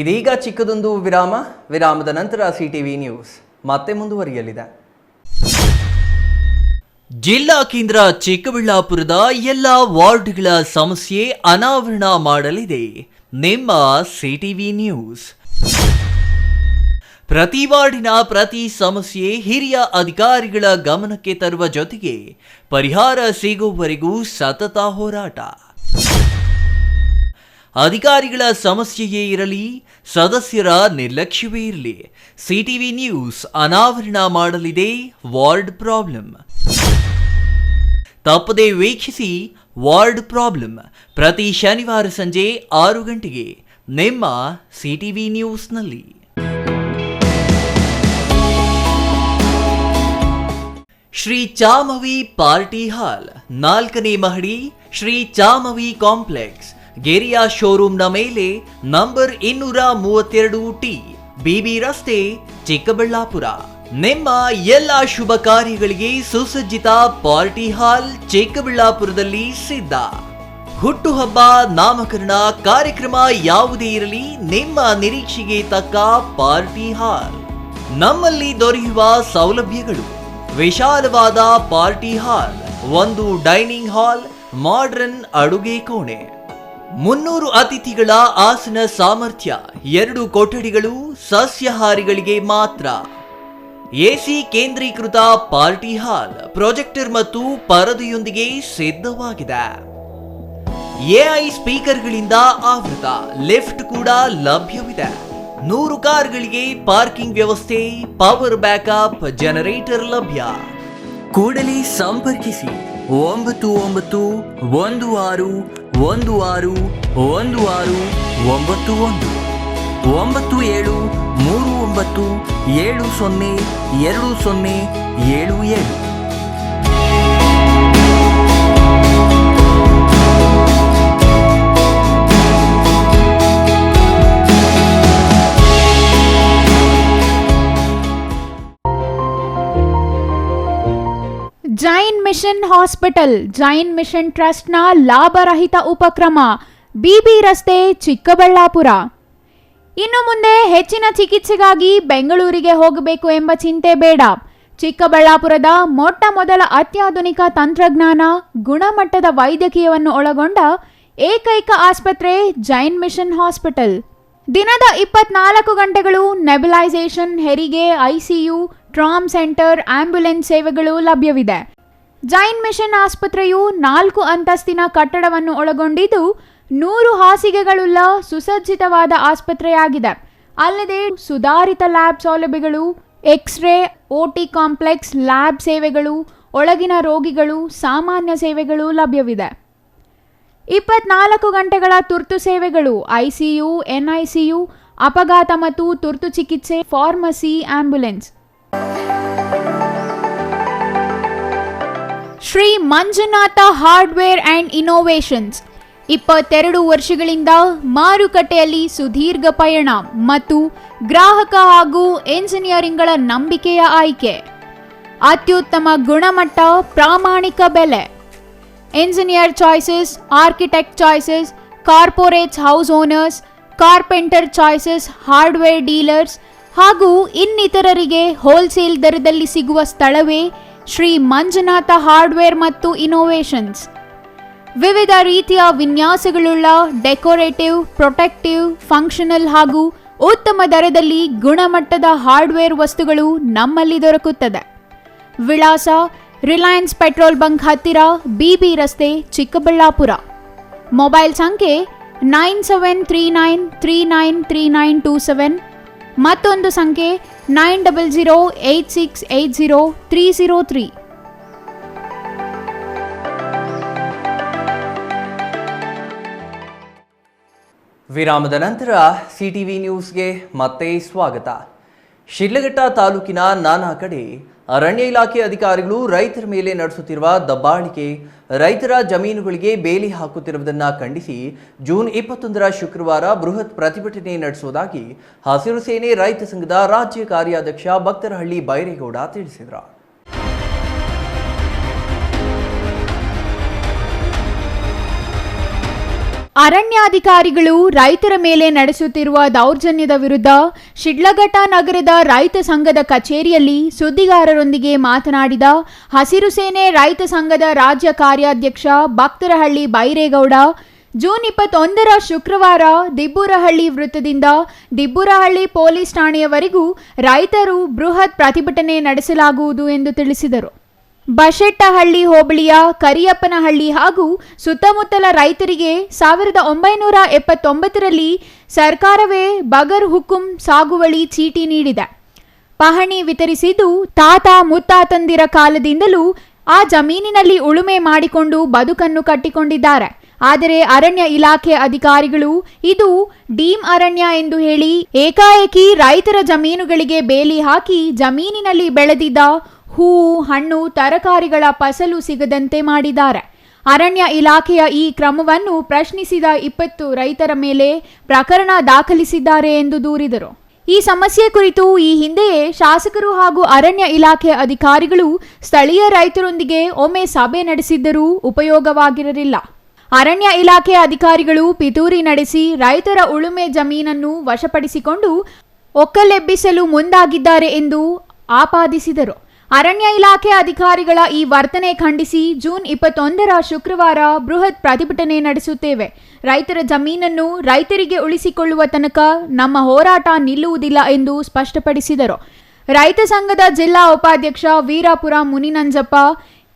S1: ಇದೀಗ ಚಿಕ್ಕದೊಂದು ವಿರಾಮದ ನಂತರ ಸಿಟಿವಿ ನ್ಯೂಸ್ ಮತ್ತೆ ಮುಂದುವರಿಯಲಿದೆ. ಜಿಲ್ಲಾ ಕೇಂದ್ರ ಚಿಕ್ಕಬಳ್ಳಾಪುರದ ಎಲ್ಲ ವಾರ್ಡ್ಗಳ ಸಮಸ್ಯೆ ಅನಾವರಣ ಮಾಡಲಿದೆ ನಿಮ್ಮ ಸಿಟಿವಿ ನ್ಯೂಸ್. ಪ್ರತಿ ವಾರ್ಡಿನ ಪ್ರತಿ ಸಮಸ್ಯೆ ಹಿರಿಯ ಅಧಿಕಾರಿಗಳ ಗಮನಕ್ಕೆ ತರುವ ಜೊತೆಗೆ ಪರಿಹಾರ ಸಿಗುವವರೆಗೂ ಸತತ ಹೋರಾಟ. ಅಧಿಕಾರಿಗಳ ಸಮಸ್ಯೆಯೇ ಇರಲಿ, ಸದಸ್ಯರ ನಿರ್ಲಕ್ಷ್ಯವೇ ಇರಲಿ, ಸಿಟಿವಿ ನ್ಯೂಸ್ ಅನಾವರಣ ಮಾಡಲಿದೆ ವಾರ್ಡ್ ಪ್ರಾಬ್ಲಮ್. ತಪ್ಪದೇ ವೀಕ್ಷಿಸಿ ವಾರ್ಡ್ ಪ್ರಾಬ್ಲಮ್ ಪ್ರತಿ ಶನಿವಾರ ಸಂಜೆ 6 ಗಂಟೆಗೆ ನಿಮ್ಮ ಸಿಟಿವಿ ನ್ಯೂಸ್ನಲ್ಲಿ. ಶ್ರೀ ಚಾಮವಿ ಪಾರ್ಟಿ ಹಾಲ್, 4ನೇ ಮಹಡಿ, ಶ್ರೀ ಚಾಮವಿ ಕಾಂಪ್ಲೆಕ್ಸ್, ಗೆರಿಯಾ ಶೋರೂಮ್ನ ಮೇಲೆ, ನಂಬರ್ 232T, BB ರಸ್ತೆ, ಚಿಕ್ಕಬಳ್ಳಾಪುರ. ನಿಮ್ಮ ಎಲ್ಲ ಶುಭ ಕಾರ್ಯಗಳಿಗೆ ಸುಸಜ್ಜಿತ ಪಾರ್ಟಿ ಹಾಲ್ ಚಿಕ್ಕಬಳ್ಳಾಪುರದಲ್ಲಿ ಸಿದ್ಧ. ಹುಟ್ಟುಹಬ್ಬ, ನಾಮಕರಣ, ಕಾರ್ಯಕ್ರಮ ಯಾವುದೇ ಇರಲಿ, ನಿಮ್ಮ ನಿರೀಕ್ಷೆಗೆ ತಕ್ಕ ಪಾರ್ಟಿ ಹಾಲ್. ನಮ್ಮಲ್ಲಿ ದೊರೆಯುವ ಸೌಲಭ್ಯಗಳು: ವಿಶಾಲವಾದ party hall, 1 dining hall, modern ಅಡುಗೆ ಕೋಣೆ, 300 ಅತಿಥಿಗಳ ಆಸನ ಸಾಮರ್ಥ್ಯ, 2 ಕೊಠಡಿಗಳು ಸಸ್ಯಾಹಾರಿಗಳಿಗೆ ಮಾತ್ರ, AC ಕೇಂದ್ರೀಕೃತ ಪಾರ್ಟಿ ಹಾಲ್, ಪ್ರೊಜೆಕ್ಟರ್ ಮತ್ತು ಪರದೆಯೊಂದಿಗೆ ಸಿದ್ಧವಾಗಿದೆ. AI ಸ್ಪೀಕರ್ಗಳಿಂದ ಆವೃತ, ಲಿಫ್ಟ್ ಕೂಡ ಲಭ್ಯವಿದೆ. 100 ಕಾರ್ಗಳಿಗೆ ಪಾರ್ಕಿಂಗ್ ವ್ಯವಸ್ಥೆ, ಪವರ್ ಬ್ಯಾಕಪ್ ಜನರೇಟರ್ ಲಭ್ಯ. ಕೂಡಲೇ ಸಂಪರ್ಕಿಸಿ 9916161691 9739702077.
S4: Jain mission hospital, Jain mission ಟ್ರಸ್ಟ್ನ ಲಾಭರಹಿತ ಉಪಕ್ರಮ, BB ರಸ್ತೆ, ಚಿಕ್ಕಬಳ್ಳಾಪುರ. ಇನ್ನು ಮುಂದೆ ಹೆಚ್ಚಿನ ಚಿಕಿತ್ಸೆಗಾಗಿ ಬೆಂಗಳೂರಿಗೆ ಹೋಗಬೇಕು ಎಂಬ ಚಿಂತೆ ಬೇಡ. ಚಿಕ್ಕಬಳ್ಳಾಪುರದ ಮೊಟ್ಟ ಮೊದಲ ಅತ್ಯಾಧುನಿಕ ತಂತ್ರಜ್ಞಾನ, ಗುಣಮಟ್ಟದ ವೈದ್ಯಕೀಯವನ್ನು ಒಳಗೊಂಡ ಏಕೈಕ ಆಸ್ಪತ್ರೆ ಜೈನ್ ಮಿಷನ್ ಹಾಸ್ಪಿಟಲ್. ದಿನದ 24 ಗಂಟೆಗಳು ನೆಬುಲೈಸೇಷನ್, ಹೆರಿಗೆ, ICU, ಟ್ರಾಮ್ ಸೆಂಟರ್, ಆಂಬ್ಯುಲೆನ್ಸ್ ಸೇವೆಗಳು ಲಭ್ಯವಿದೆ. ಜೈನ್ ಮಿಷನ್ ಆಸ್ಪತ್ರೆಯು 4 ಅಂತಸ್ತಿನ ಕಟ್ಟಡವನ್ನು ಒಳಗೊಂಡಿದ್ದು 100 ಹಾಸಿಗೆಗಳುಳ್ಳ ಸುಸಜ್ಜಿತವಾದ ಆಸ್ಪತ್ರೆಯಾಗಿದೆ. ಅಲ್ಲದೆ ಸುಧಾರಿತ ಲ್ಯಾಬ್ ಸೌಲಭ್ಯಗಳು, ಎಕ್ಸ್ರೇ, OT ಕಾಂಪ್ಲೆಕ್ಸ್, ಲ್ಯಾಬ್ ಸೇವೆಗಳು, ಒಳಗಿನ ರೋಗಿಗಳು, ಸಾಮಾನ್ಯ ಸೇವೆಗಳು ಲಭ್ಯವಿದೆ. 24 ಗಂಟೆಗಳ ತುರ್ತು ಸೇವೆಗಳು, ICU, NICU, ಅಪಘಾತ ಮತ್ತು ತುರ್ತು ಚಿಕಿತ್ಸೆ, pharmacy, ambulance. Shri Manjunatha hardware and innovations, 22 ವರ್ಷಗಳಿಂದ ಮಾರುಕಟ್ಟೆಯಲ್ಲಿ ಸುದೀರ್ಘ ಪಯಣ ಮತ್ತು ಗ್ರಾಹಕ ಹಾಗೂ ಎಂಜಿನಿಯರಿಂಗ್ಗಳ ನಂಬಿಕೆಯ ಆಯ್ಕೆ. ಅತ್ಯುತ್ತಮ ಗುಣಮಟ್ಟ, ಪ್ರಾಮಾಣಿಕ ಬೆಲೆ. Engineer choices, architect choices, corporates, house owners, carpenter choices, hardware dealers ಹಾಗೂ ಇನ್ನಿತರರಿಗೆ ಹೋಲ್ಸೇಲ್ ದರದಲ್ಲಿ ಸಿಗುವ ಸ್ಥಳವೇ ಶ್ರೀ ಮಂಜುನಾಥ ಹಾರ್ಡ್ವೇರ್ ಮತ್ತು ಇನ್ನೋವೇಷನ್ಸ್. ವಿವಿಧ ರೀತಿಯ ವಿನ್ಯಾಸಗಳುಳ್ಳ ಡೆಕೋರೇಟಿವ್, ಪ್ರೊಟೆಕ್ಟಿವ್, ಫಂಕ್ಷನಲ್ ಹಾಗೂ ಉತ್ತಮ ದರದಲ್ಲಿ ಗುಣಮಟ್ಟದ ಹಾರ್ಡ್ವೇರ್ ವಸ್ತುಗಳು ನಮ್ಮಲ್ಲಿ ದೊರಕುತ್ತದೆ. ವಿಳಾಸ: ರಿಲಯನ್ಸ್ ಪೆಟ್ರೋಲ್ ಬಂಕ್ ಹತ್ತಿರ ಬಿಬಿ ರಸ್ತೆ, ಚಿಕ್ಕಬಳ್ಳಾಪುರ. ಮೊಬೈಲ್ ಸಂಖ್ಯೆ 9739393927, ಮತ್ತೊಂದು ಸಂಖ್ಯೆ 9008680303.
S1: ವಿರಾಮದ ನಂತರ ಸಿಟಿವಿ ನ್ಯೂಸ್ಗೆ ಮತ್ತೆ ಸ್ವಾಗತ. ಶಿಡ್ಲಘಟ್ಟ ತಾಲೂಕಿನ ನಾನಾ ಕಡೆ ಅರಣ್ಯ ಇಲಾಖೆ ಅಧಿಕಾರಿಗಳು ರೈತರ ಮೇಲೆ ನಡೆಸುತ್ತಿರುವ ದಬ್ಬಾಳಿಕೆ, ರೈತರ ಜಮೀನುಗಳಿಗೆ ಬೇಲಿ ಹಾಕುತ್ತಿರುವುದನ್ನು ಖಂಡಿಸಿ ಜೂನ್ 21 ಶುಕ್ರವಾರ ಬೃಹತ್ ಪ್ರತಿಭಟನೆ ನಡೆಸುವುದಾಗಿ ಹಸಿರು ಸೇನೆ ರೈತ ಸಂಘದ ರಾಜ್ಯ ಕಾರ್ಯಾಧ್ಯಕ್ಷ ಭಕ್ತರಹಳ್ಳಿ ಬೈರೇಗೌಡ ತಿಳಿಸಿದರು.
S4: ಅರಣ್ಯಾಧಿಕಾರಿಗಳು ರೈತರ ಮೇಲೆ ನಡೆಸುತ್ತಿರುವ ದೌರ್ಜನ್ಯದ ವಿರುದ್ಧ ಶಿಡ್ಲಘಟ್ಟ ನಗರದ ರೈತ ಸಂಘದ ಕಚೇರಿಯಲ್ಲಿ ಸುದ್ದಿಗಾರರೊಂದಿಗೆ ಮಾತನಾಡಿದ ಹಸಿರು ಸೇನೆ ರೈತ ಸಂಘದ ರಾಜ್ಯ ಕಾರ್ಯಾಧ್ಯಕ್ಷ ಭಕ್ತರಹಳ್ಳಿ ಬೈರೇಗೌಡ, ಜೂನ್ 21 ಶುಕ್ರವಾರ ದಿಬ್ಬೂರಹಳ್ಳಿ ವೃತ್ತದಿಂದ ದಿಬ್ಬೂರಹಳ್ಳಿ ಪೊಲೀಸ್ ಠಾಣೆಯವರೆಗೂ ರೈತರು ಬೃಹತ್ ಪ್ರತಿಭಟನೆ ನಡೆಸಲಾಗುವುದು ಎಂದು ತಿಳಿಸಿದರು. ಬಶೆಟ್ಟಹಳ್ಳಿ ಹೋಬಳಿಯ ಕರಿಯಪ್ಪನಹಳ್ಳಿ ಹಾಗೂ ಸುತ್ತಮುತ್ತಲ ರೈತರಿಗೆ 1979ರಲ್ಲಿ ಸರ್ಕಾರವೇ ಬಗರ್ ಹುಕುಂ ಸಾಗುವಳಿ ಚೀಟಿ ನೀಡಿದೆ. ಪಹಣಿ ವಿತರಿಸಿದ್ದು ತಾತ ಮುತ್ತಾತಂದಿರ ಕಾಲದಿಂದಲೂ ಆ ಜಮೀನಿನಲ್ಲಿ ಉಳುಮೆ ಮಾಡಿಕೊಂಡು ಬದುಕನ್ನು ಕಟ್ಟಿಕೊಂಡಿದ್ದಾರೆ. ಆದರೆ ಅರಣ್ಯ ಇಲಾಖೆ ಅಧಿಕಾರಿಗಳು ಇದು ಡೀಮ್ ಅರಣ್ಯ ಎಂದು ಹೇಳಿ ಏಕಾಏಕಿ ರೈತರ ಜಮೀನುಗಳಿಗೆ ಬೇಲಿ ಹಾಕಿ ಜಮೀನಿನಲ್ಲಿ ಬೆಳೆದಿದ್ದ ಹೂವು, ಹಣ್ಣು, ತರಕಾರಿಗಳ ಫಸಲು ಸಿಗದಂತೆ ಮಾಡಿದ್ದಾರೆ. ಅರಣ್ಯ ಇಲಾಖೆಯ ಈ ಕ್ರಮವನ್ನು ಪ್ರಶ್ನಿಸಿದ 20 ರೈತರ ಮೇಲೆ ಪ್ರಕರಣ ದಾಖಲಿಸಿದ್ದಾರೆ ಎಂದು ದೂರಿದರು. ಈ ಸಮಸ್ಯೆ ಕುರಿತು ಈ ಹಿಂದೆಯೇ ಶಾಸಕರು ಹಾಗೂ ಅರಣ್ಯ ಇಲಾಖೆ ಅಧಿಕಾರಿಗಳು ಸ್ಥಳೀಯ ರೈತರೊಂದಿಗೆ ಒಮ್ಮೆ ಸಭೆ ನಡೆಸಿದ್ದರೂ ಉಪಯೋಗವಾಗಿರಲಿಲ್ಲ. ಅರಣ್ಯ ಇಲಾಖೆ ಅಧಿಕಾರಿಗಳು ಪಿತೂರಿ ನಡೆಸಿ ರೈತರ ಉಳುಮೆ ಜಮೀನನ್ನು ವಶಪಡಿಸಿಕೊಂಡು ಒಕ್ಕಲೆಬ್ಬಿಸಲು ಮುಂದಾಗಿದ್ದಾರೆ ಎಂದು ಆಪಾದಿಸಿದರು. ಅರಣ್ಯ ಇಲಾಖೆ ಅಧಿಕಾರಿಗಳ ಈ ವರ್ತನೆ ಖಂಡಿಸಿ ಜೂನ್ 21 ಶುಕ್ರವಾರ ಬೃಹತ್ ಪ್ರತಿಭಟನೆ ನಡೆಸುತ್ತೇವೆ. ರೈತರ ಜಮೀನನ್ನು ರೈತರಿಗೆ ಉಳಿಸಿಕೊಳ್ಳುವ ತನಕ ನಮ್ಮ ಹೋರಾಟ ನಿಲ್ಲುವುದಿಲ್ಲ ಎಂದು ಸ್ಪಷ್ಟಪಡಿಸಿದರು. ರೈತ ಸಂಘದ ಜಿಲ್ಲಾ ಉಪಾಧ್ಯಕ್ಷ ವೀರಾಪುರ ಮುನಿನಂಜಪ್ಪ,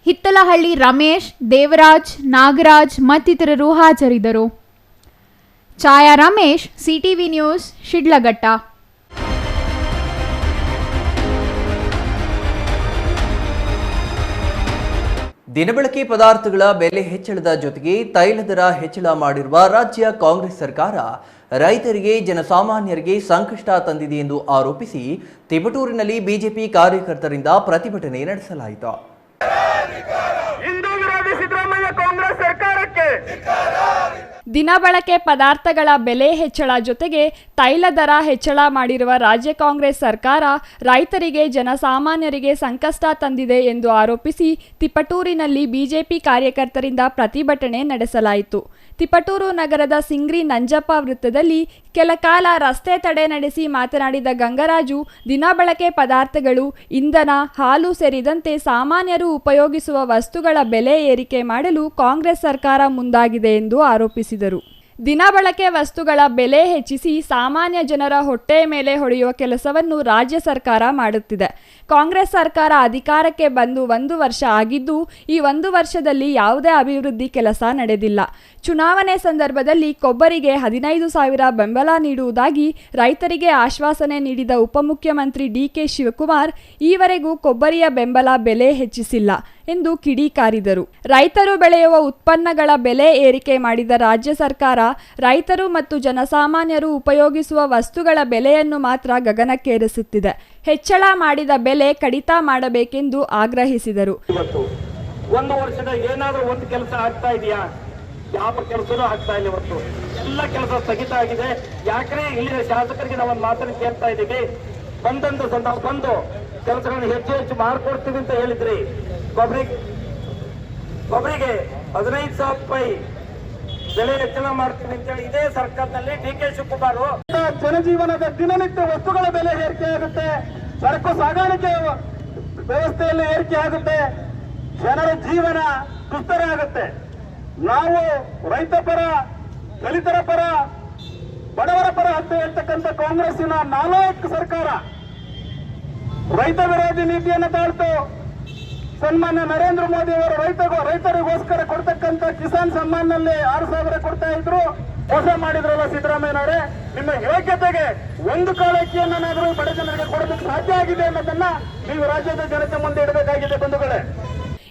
S4: ಹಿತ್ತಲಹಳ್ಳಿ ರಮೇಶ್, ದೇವರಾಜ್, ನಾಗರಾಜ್ ಮತ್ತಿತರರು ಹಾಜರಿದ್ದರು. ಛಾಯಾ ರಮೇಶ್, ಸಿಟಿವಿ ನ್ಯೂಸ್, ಶಿಡ್ಲಘಟ್ಟ.
S1: ದಿನಬಳಕೆ ಪದಾರ್ಥಗಳ ಬೆಲೆ ಹೆಚ್ಚಳದ ಜೊತೆಗೆ ತೈಲ ದರ ಹೆಚ್ಚಳ ಮಾಡಿರುವ ರಾಜ್ಯ ಕಾಂಗ್ರೆಸ್ ಸರ್ಕಾರ ರೈತರಿಗೆ, ಜನಸಾಮಾನ್ಯರಿಗೆ ಸಂಕಷ್ಟ ತಂದಿದೆ ಎಂದು ಆರೋಪಿಸಿ ತಿಪಟೂರಿನಲ್ಲಿ ಬಿಜೆಪಿ ಕಾರ್ಯಕರ್ತರಿಂದ ಪ್ರತಿಭಟನೆ ನಡೆಸಲಾಯಿತು.
S8: ದಿನಬಳಕೆ ಪದಾರ್ಥಗಳ ಬೆಲೆ ಹೆಚ್ಚಳ ಜೊತೆಗೆ ತೈಲ ದರ ಹೆಚ್ಚಳ ಮಾಡಿರುವ ರಾಜ್ಯ ಕಾಂಗ್ರೆಸ್ ಸರ್ಕಾರ ರೈತರಿಗೆ, ಜನಸಾಮಾನ್ಯರಿಗೆ ಸಂಕಷ್ಟ ತಂದಿದೆ ಎಂದು ಆರೋಪಿಸಿ ತಿಪಟೂರಿನಲ್ಲಿ ಬಿಜೆಪಿ ಕಾರ್ಯಕರ್ತರಿಂದ ಪ್ರತಿಭಟನೆ ನಡೆಸಲಾಯಿತು. ತಿಪಟೂರು ನಗರದ ಸಿಂಗ್ರಿ ನಂಜಪ್ಪ ವೃತ್ತದಲ್ಲಿ ಕೆಲ ಕಾಲ ರಸ್ತೆ ತಡೆ ನಡೆಸಿ ಮಾತನಾಡಿದ ಗಂಗರಾಜು, ದಿನಬಳಕೆ ಪದಾರ್ಥಗಳು, ಇಂಧನ, ಹಾಲು ಸೇರಿದಂತೆ ಸಾಮಾನ್ಯರು ಉಪಯೋಗಿಸುವ ವಸ್ತುಗಳ ಬೆಲೆ ಏರಿಕೆ ಮಾಡಲು ಕಾಂಗ್ರೆಸ್ ಸರ್ಕಾರ ಮುಂದಾಗಿದೆ ಎಂದು ಆರೋಪಿಸಿದರು. ದಿನಬಳಕೆ ವಸ್ತುಗಳ ಬೆಲೆ ಹೆಚ್ಚಿಸಿ ಸಾಮಾನ್ಯ ಜನರ ಹೊಟ್ಟೆಯ ಮೇಲೆ ಹೊಡೆಯುವ ಕೆಲಸವನ್ನು ರಾಜ್ಯ ಸರ್ಕಾರ ಮಾಡುತ್ತಿದೆ. ಕಾಂಗ್ರೆಸ್ ಸರ್ಕಾರ ಅಧಿಕಾರಕ್ಕೆ ಬಂದು 1 ವರ್ಷ ಆಗಿದ್ದು, ಈ 1 ವರ್ಷದಲ್ಲಿ ಯಾವುದೇ ಅಭಿವೃದ್ಧಿ ಕೆಲಸ ನಡೆದಿಲ್ಲ. ಚುನಾವಣೆ ಸಂದರ್ಭದಲ್ಲಿ ಕೊಬ್ಬರಿಗೆ 15,000 ಬೆಂಬಲ ನೀಡುವುದಾಗಿ ರೈತರಿಗೆ ಆಶ್ವಾಸನೆ ನೀಡಿದ ಉಪಮುಖ್ಯಮಂತ್ರಿ ಡಿಕೆ ಶಿವಕುಮಾರ್ ಈವರೆಗೂ ಕೊಬ್ಬರಿಯ ಬೆಂಬಲ ಬೆಲೆ ಹೆಚ್ಚಿಸಿಲ್ಲ ಎಂದು ಕಿಡಿಕಾರಿದರು. ರೈತರು ಬೆಳೆಯುವ ಉತ್ಪನ್ನಗಳ ಬೆಲೆ ಏರಿಕೆ ಮಾಡಿದ ರಾಜ್ಯ ಸರ್ಕಾರ ರೈತರು ಮತ್ತು ಜನಸಾಮಾನ್ಯರು ಉಪಯೋಗಿಸುವ ವಸ್ತುಗಳ ಬೆಲೆಯನ್ನು ಮಾತ್ರ ಗಗನಕ್ಕೇರಿಸುತ್ತಿದೆ. ಹೆಚ್ಚಳ ಮಾಡಿದ ಬೆಲೆ ಕಡಿತ ಮಾಡಬೇಕೆಂದು ಆಗ್ರಹಿಸಿದರು.
S9: 1 ವರ್ಷದ ಏನಾದರೂ ಒಂದು ಕೆಲಸ ಆಗ್ತಾ ಇದೆಯಾ? ಯಾವ ಕೆಲಸನೂ ಆಗ್ತಾ ಇಲ್ಲ. ಇವತ್ತು ಎಲ್ಲ ಕೆಲಸ ಸ್ಥಗಿತ ಆಗಿದೆ. ಯಾಕಂದ್ರೆ ಇಲ್ಲಿನ ಶಾಸಕರಿಗೆ ನಾವು ಒಂದು ಮಾತನ್ನು ಕೇಳ್ತಾ ಇದ್ದೀವಿ, ಬಂದಂತ ಸಂದರ್ಭ ಬಂದು ಕೆಲಸಗಳನ್ನು ಹೆಚ್ಚು ಮಾಡಿಕೊಡ್ತೀವಿ ಅಂತ ಹೇಳಿದ್ರಿ. ಕೊಬ್ಬರಿಗೆ 15,000 ರೂಪಾಯಿ ಬೆಲೆ ಹೆಚ್ಚಳ ಮಾಡ್ತೀವಿ ಅಂತೇಳಿ ಇದೇ ಸರ್ಕಾರದಲ್ಲಿ ಡಿಕೆ ಶಿವಕುಮಾರ್. ಜನಜೀವನದ ದಿನನಿತ್ಯ ವಸ್ತುಗಳ ಬೆಲೆ ಏರಿಕೆ ಆಗುತ್ತೆ, ಸರಕು ಸಾಗಾಣಿಕೆ ವ್ಯವಸ್ಥೆಯಲ್ಲಿ ಏರಿಕೆ ಆಗುತ್ತೆ, ಜನರ ಜೀವನ ದುಸ್ತರ ಆಗುತ್ತೆ. ನಾವು ರೈತ ಪರ, ದಲಿತರ ಪರ, ಬಡವರ ಪರ ಅಂತ ಹೇಳ್ತಕ್ಕಂಥ ಕಾಂಗ್ರೆಸ್ಸಿನ ನಾಲಾಯಕ್ ಸರ್ಕಾರ ರೈತ ವಿರೋಧಿ ನೀತಿಯನ್ನು ತಾಳ್ತು ಸನ್ಮಾನ್ಯ ನರೇಂದ್ರ ಮೋದಿ ಅವರು ರೈತರಿಗೋಸ್ಕರ ಕೊಡ್ತಕ್ಕಂಥ ಕಿಸಾನ್ ಸಮ್ಮಾನ್ನಲ್ಲಿ 6,000 ಕೊಡ್ತಾ ಇದ್ರು. ಮೋಸ ಮಾಡಿದ್ರಲ್ಲ ಸಿದ್ದರಾಮಯ್ಯನವರೇ, ನಿಮ್ಮ ಯೋಗ್ಯತೆಗೆ ಒಂದು ಕಾಲಕ್ಕಿಯನ್ನಾದ್ರೂ ಬಡ ಜನರಿಗೆ ಕೊಡೋದಕ್ಕೆ ಸಾಧ್ಯ ಆಗಿದೆ ಅನ್ನೋದನ್ನ ನೀವು ರಾಜ್ಯದ ಜನತೆ ಮುಂದೆ ಇಡಬೇಕಾಗಿದೆ ಬಂಧುಗಳೇ.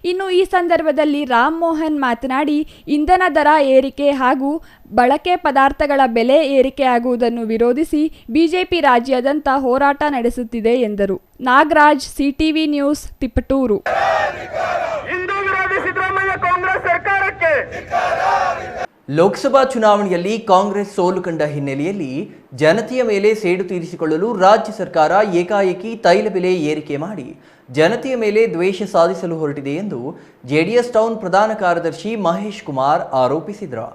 S8: ಇನ್ನು ಈ ಸಂದರ್ಭದಲ್ಲಿ ರಾಮ್ ಮೋಹನ್ ಮಾತನಾಡಿ, ಇಂಧನ ದರ ಏರಿಕೆ ಹಾಗೂ ಬಳಕೆ ಪದಾರ್ಥಗಳ ಬೆಲೆ ಏರಿಕೆಯಾಗುವುದನ್ನು ವಿರೋಧಿಸಿ ಬಿಜೆಪಿ ರಾಜ್ಯಾದ್ಯಂತ ಹೋರಾಟ ನಡೆಸುತ್ತಿದೆ ಎಂದರು. Nagaraj, CTV news, Tiptur.
S9: ಹಿಂದೂ ವಿರೋಧಿ ಸಿದ್ದರಾಮಯ್ಯ ಕಾಂಗ್ರೆಸ್ ಸರ್ಕಾರಕ್ಕೆ
S1: ಲೋಕಸಭಾ ಚುನಾವಣೆಯಲ್ಲಿ ಕಾಂಗ್ರೆಸ್ ಸೋಲು ಕಂಡ ಹಿನ್ನೆಲೆಯಲ್ಲಿ ಜನತೆಯ ಮೇಲೆ ಸೇಡು ತೀರಿಸಿಕೊಳ್ಳಲು ರಾಜ್ಯ ಸರ್ಕಾರ ಏಕಾಏಕಿ ತೈಲ ಬೆಲೆ ಏರಿಕೆ ಮಾಡಿ ಜನತೆಯ ಮೇಲೆ ದ್ವೇಷ ಸಾಧಿಸಲು ಹೊರಟಿದೆ ಎಂದು ಜೆಡಿಎಸ್ ಟೌನ್ ಪ್ರಧಾನ ಕಾರ್ಯದರ್ಶಿ ಮಹೇಶ್ ಕುಮಾರ್ ಆರೋಪಿಸಿದರು.